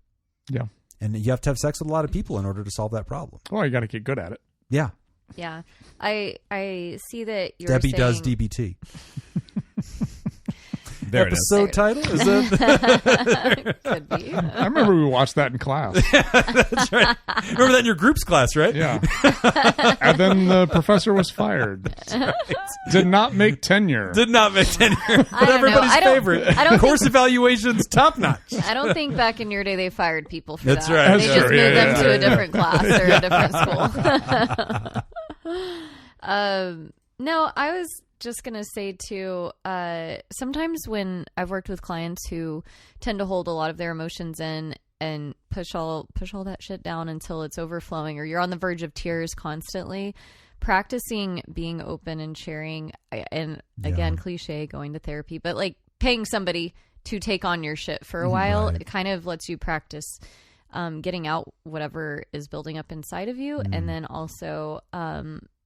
Yeah. And you have to have sex with a lot of people in order to solve that problem. Well, you got to get good at it. Yeah. Yeah. I see that you're Debbie saying... does DBT. There it is. Episode title? Is that? Could be. I remember we watched that in class. That's right. Remember that in your groups class, right? Yeah. And then the professor was fired. Right. Did not make tenure. Did not make tenure. But I don't know. everybody's favorite. I don't Course think- evaluations, top notch. I don't think back in your day they fired people for That's that. right. They That's just true. moved them Yeah, to yeah, a different class or a different school. No, I was just going to say too, sometimes when I've worked with clients who tend to hold a lot of their emotions in and push all that shit down until it's overflowing or you're on the verge of tears constantly, practicing being open and sharing, and again, cliche, going to therapy, but like paying somebody to take on your shit for a while, it kind of lets you practice getting out whatever is building up inside of you, and then also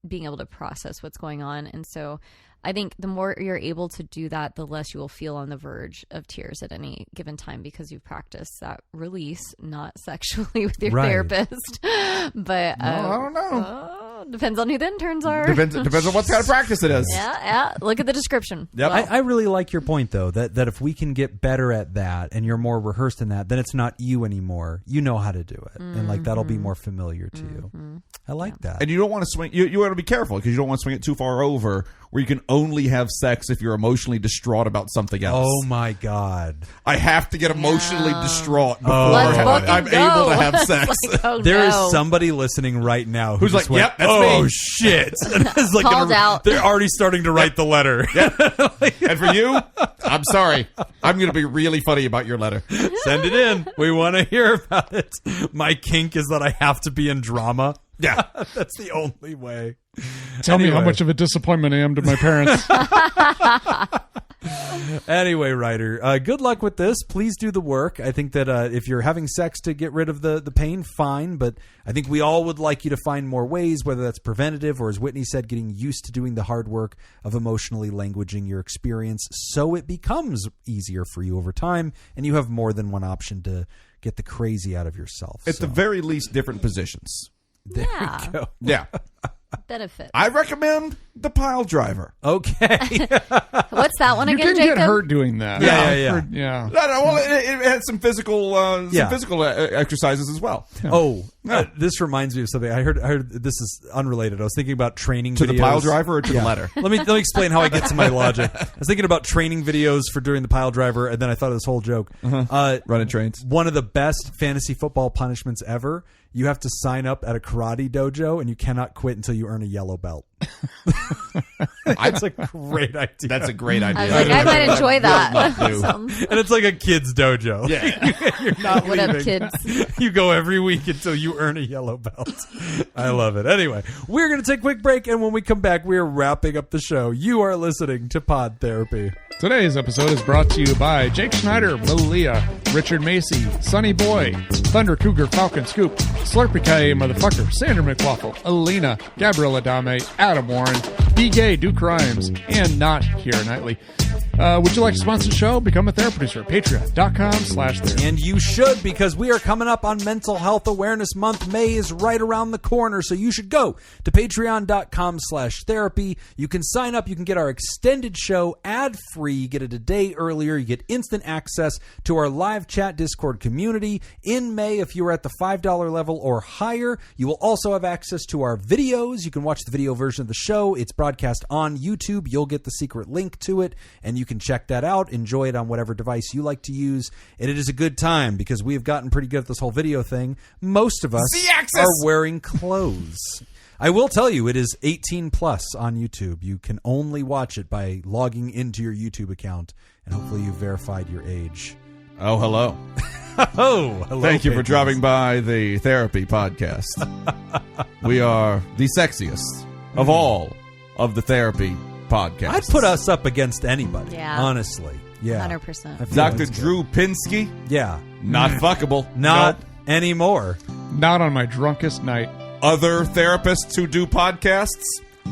being able to process what's going on. And so I think the more you're able to do that, the less you will feel on the verge of tears at any given time because you've practiced that release, not sexually with your therapist. But I don't know. Depends on who the interns are. Depends on what kind of practice it is. Yeah. Look at the description. Yep. Well, I really like your point, though, that if we can get better at that and you're more rehearsed in that, then it's not you anymore. You know how to do it. And like that'll be more familiar to you. I like that. And you don't want to swing. You want to be careful because you don't want to swing it too far over where you can only have sex if you're emotionally distraught about something else. Oh, my God. I have to get emotionally distraught before Let's I'm fucking able to go. have sex. like, oh, There is no. somebody listening right now Who's just like, went, yep, that's oh, me." shit. And it's like Called out. They're already starting to write the letter. And for you, I'm sorry. I'm going to be really funny about your letter. Send it in. We want to hear about it. My kink is that I have to be in drama. Yeah. That's the only way. Tell me how Anyway. much of a disappointment I am to my parents. Anyway, Ryder, good luck with this. Please do the work. I think that if you're having sex to get rid of the pain, fine. But I think we all would like you to find more ways, whether that's preventative or, as Whitney said, getting used to doing the hard work of emotionally languaging your experience so it becomes easier for you over time and you have more than one option to get the crazy out of yourself. At the very least, different positions. There Yeah. we go. Yeah. Benefit. I recommend the pile driver. Okay. What's that one You again, can Jacob? get hurt doing that. Yeah. I've heard- yeah. No, well, it had some physical, Yeah. exercises as well. Oh, this reminds me of something. I heard this is unrelated. I was thinking about training To videos. the pile driver or to the letter? Let me explain how I get to my logic. I was thinking about training videos for doing the pile driver, and then I thought of this whole joke. Running trains. One of the best fantasy football punishments ever. You have to sign up at a karate dojo, and you cannot quit until you earn a yellow belt. That's a great idea. That's a great idea. I was like, I might enjoy that. Will not do. Sounds- And it's like a kid's dojo. Yeah. You're not What up, leaving. kids? You go every week until you earn a yellow belt. I love it. Anyway, we're going to take a quick break, and when we come back, we are wrapping up the show. You are listening to Pod Therapy. Today's episode is brought to you by Jake Schneider, Malia, Richard Macy, Sonny Boy, Thunder Cougar, Falcon Scoop, Slurpee Kaye Motherfucker, Sandra McWaffle, Alina, Gabriella Dame, Adam Warren, Be Gay, Do Crimes, and not Keira Knightley. Would you like to sponsor the show? Become a therapy producer at patreon.com/therapy. And you should, because we are coming up on Mental Health Awareness Month. May is right around the corner, so you should go to patreon.com/therapy. You can sign up. You can get our extended show ad-free. You get it a day earlier. You get instant access to our live chat Discord community. In May, if you are at the $5 level or higher, you will also have access to our videos. You can watch the video version of the show. It's broadcast on YouTube. You'll get the secret link to it, and you can check that out. Enjoy it on whatever device you like to use. And it is a good time because we have gotten pretty good at this whole video thing. Most of us Z-axis! are wearing clothes. I will tell you, it is 18 plus on YouTube. You can only watch it by logging into your YouTube account, and hopefully you've verified your age. Oh, hello. Oh, hello. Thank you for patrons. dropping by the Therapy Podcast. We are the sexiest of all of the Therapy Podcasts. I'd put us up against anybody, Yeah. honestly. Yeah. 100%. I feel Dr. that's good. Drew Pinsky, Yeah. not fuckable. Not Nope. anymore. Not on my drunkest night. Other therapists who do podcasts,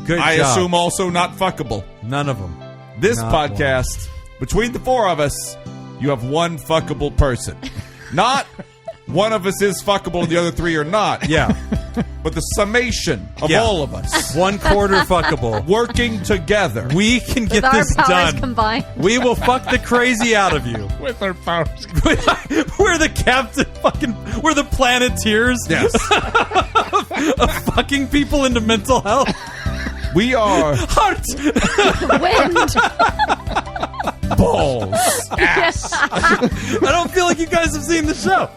Good I job. assume also not fuckable. None of them. This Not podcast, between the four of us, you have one fuckable person. Not one of us is fuckable and the other 3 are not. Yeah. But the summation of Yeah. all of us 1/4 fuckable. working together. We can get With our this powers done. combined. We will fuck the crazy out of you. With our powers. We're the captain fucking we're the Planeteers Yes. of fucking people into mental health. We are Heart. Wind. balls. I don't feel like you guys have seen the show.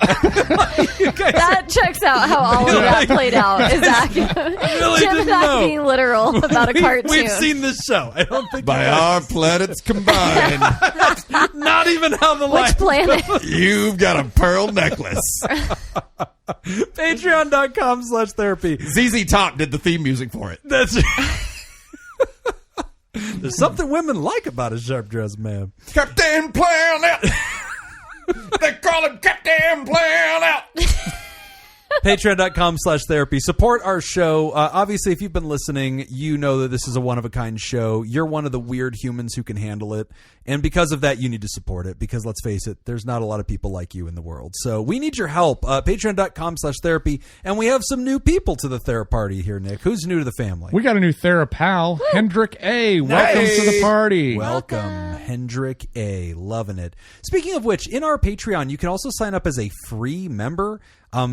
You guys That checks out how all of that played out. Is accurate. really Jim didn't not know. being literal about a cartoon. We've seen this show. I don't think By you guys- our planets combined, not even how the Which light. planet? you've got a pearl necklace. Patreon.com/therapy. ZZ Top did the theme music for it. That's There's something women like about a sharp dressed man. Captain Planet. They call him Captain Planet. Patreon.com/therapy. Support our show. Obviously, if you've been listening, you know that this is a one-of-a-kind show. You're one of the weird humans who can handle it. And because of that, you need to support it. Because let's face it, there's not a lot of people like you in the world. So we need your help. Patreon.com/therapy. And we have some new people to the Theraparty here, Nick. Who's new to the family? We got a new Therapal, Hendrik A. Welcome to the party. Welcome, Hendrik A. Loving it. Speaking of which, in our Patreon, you can also sign up as a free member.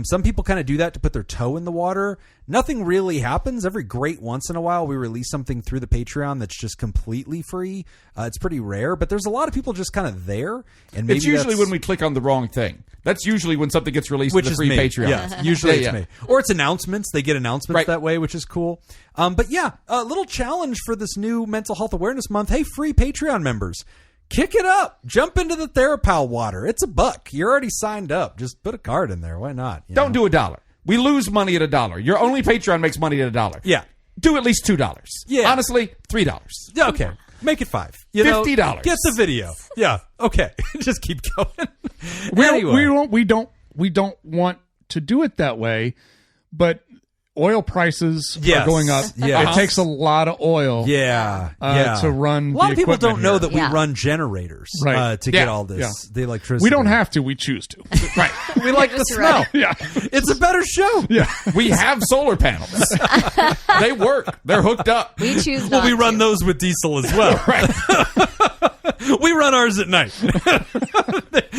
Some people kind of do that to put their toe in the water. Nothing really happens. Every great once in a while, we release something through the Patreon that's just completely free. It's pretty rare, but there's a lot of people just kind of there. And maybe It's usually that's- when we click on the wrong thing. That's usually when something gets released which in the is free me. Patreon. Yeah, usually Yeah, it's yeah. me. Or it's announcements. They get announcements Right. that way, which is cool. But yeah, a little challenge for this new Mental Health Awareness Month. Hey, free Patreon members. Kick it up. Jump into the Therapal water. It's $1. You're already signed up. Just put a card in there. Why not? You Don't know? do $1. We lose money at $1. Your only Patreon makes money at $1. Yeah. Do at least $2. Yeah. Honestly, $3. Yeah, okay. Make it $5. You know, $50. Get the video. Yeah. Okay. Just keep going. We don't want to do it that way, but oil prices Yes. are going up. Yes. It takes a lot of oil Yeah. to run A lot the of people equipment don't know here. that we Yeah. run generators Right. to get Yeah. all this. Yeah. The electricity. We don't have to. We choose to. Right. We like the Just smell. run Yeah. It's a better show. Yeah. We have solar panels. They work. They're hooked up. We choose Well, not we run to. those with diesel as well. We run ours at night.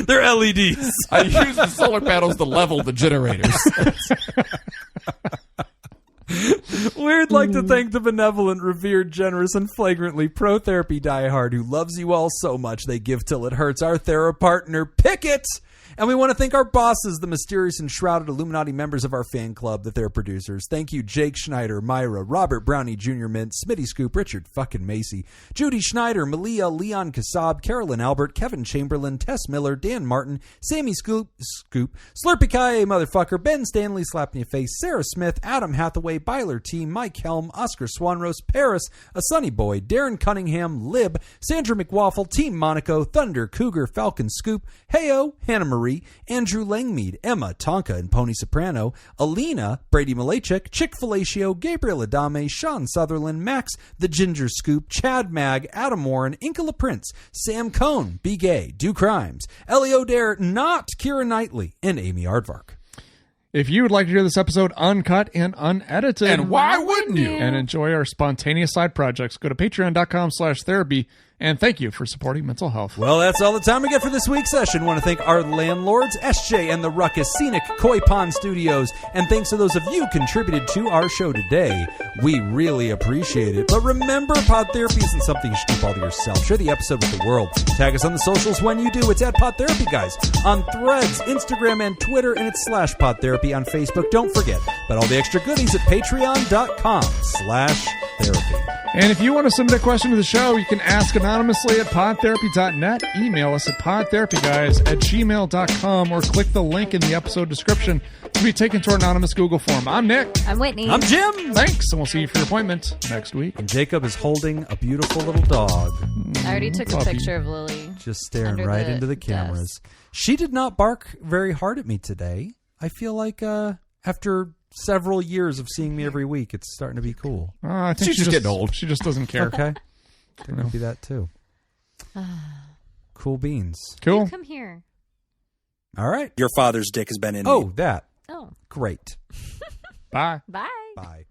They're LEDs. I use the solar panels to level the generators. We'd like to thank the benevolent, revered, generous, and flagrantly pro-therapy diehard who loves you all so much they give till it hurts, our Therapartner Pickett. And we want to thank our bosses, the mysterious and shrouded Illuminati members of our fan club, the Thera producers. Thank you, Jake Schneider, Myra, Robert Brownie Jr. Mint, Smitty Scoop, Richard fucking Macy, Judy Schneider, Malia, Leon Kassab, Carolyn Albert, Kevin Chamberlain, Tess Miller, Dan Martin, Sammy Scoop, Slurpy Kai, motherfucker, Ben Stanley, Slap in Your Face, Sarah Smith, Adam Hathaway, Byler T, Mike Helm, Oscar Swanrose, Paris, A Sunny Boy, Darren Cunningham, Lib, Sandra McWaffle, Team Monaco, Thunder, Cougar, Falcon Scoop, Heyo, Hannah Marie, Andrew Langmead, Emma, Tonka and Pony Soprano, Alina, Brady Malachek, Chick Fellatio, Gabriel Adame, Sean Sutherland, Max, The Ginger Scoop, Chad Mag, Adam Warren, Inkala Prince, Sam Cohn, Be Gay, Do Crimes, Ellie O'Dare, Not, Kira Knightley, and Amy Aardvark. If you would like to hear this episode uncut and unedited, And why wouldn't you? and enjoy our spontaneous side projects, go to patreon.com/therapy. And thank you for supporting mental health. Well, that's all the time we get for this week's session. Want to thank our landlords, SJ and the Ruckus, Scenic Koi Pond Studios, and thanks to those of you contributed to our show today. We really appreciate it. But remember, pod therapy isn't something you should keep all to yourself. Share the episode with the world. Tag us on the socials when you do. It's at PodTherapyGuys on Threads, Instagram, and Twitter, and it's /PodTherapy on Facebook. Don't forget about all the extra goodies at patreon.com/therapy. And if you want to submit a question to the show, you can ask anonymously at podtherapy.net, email us at podtherapyguys@gmail.com, or click the link in the episode description to be taken to our anonymous Google form. I'm Nick. I'm Whitney. I'm Jim. Thanks, and we'll see you for your appointment next week. And Jacob is holding a beautiful little dog. I already took a Puppy. picture of Lily. Just staring Under right the into the cameras. She did not bark very hard at me today. I feel like after several years of seeing me every week, it's starting to be cool. I think She's just getting old. She just doesn't care. Okay. There could be that too. Cool beans. Cool. Come here. All right. Your father's dick has been in me. Oh, that. Oh, Great. Bye. bye. Bye.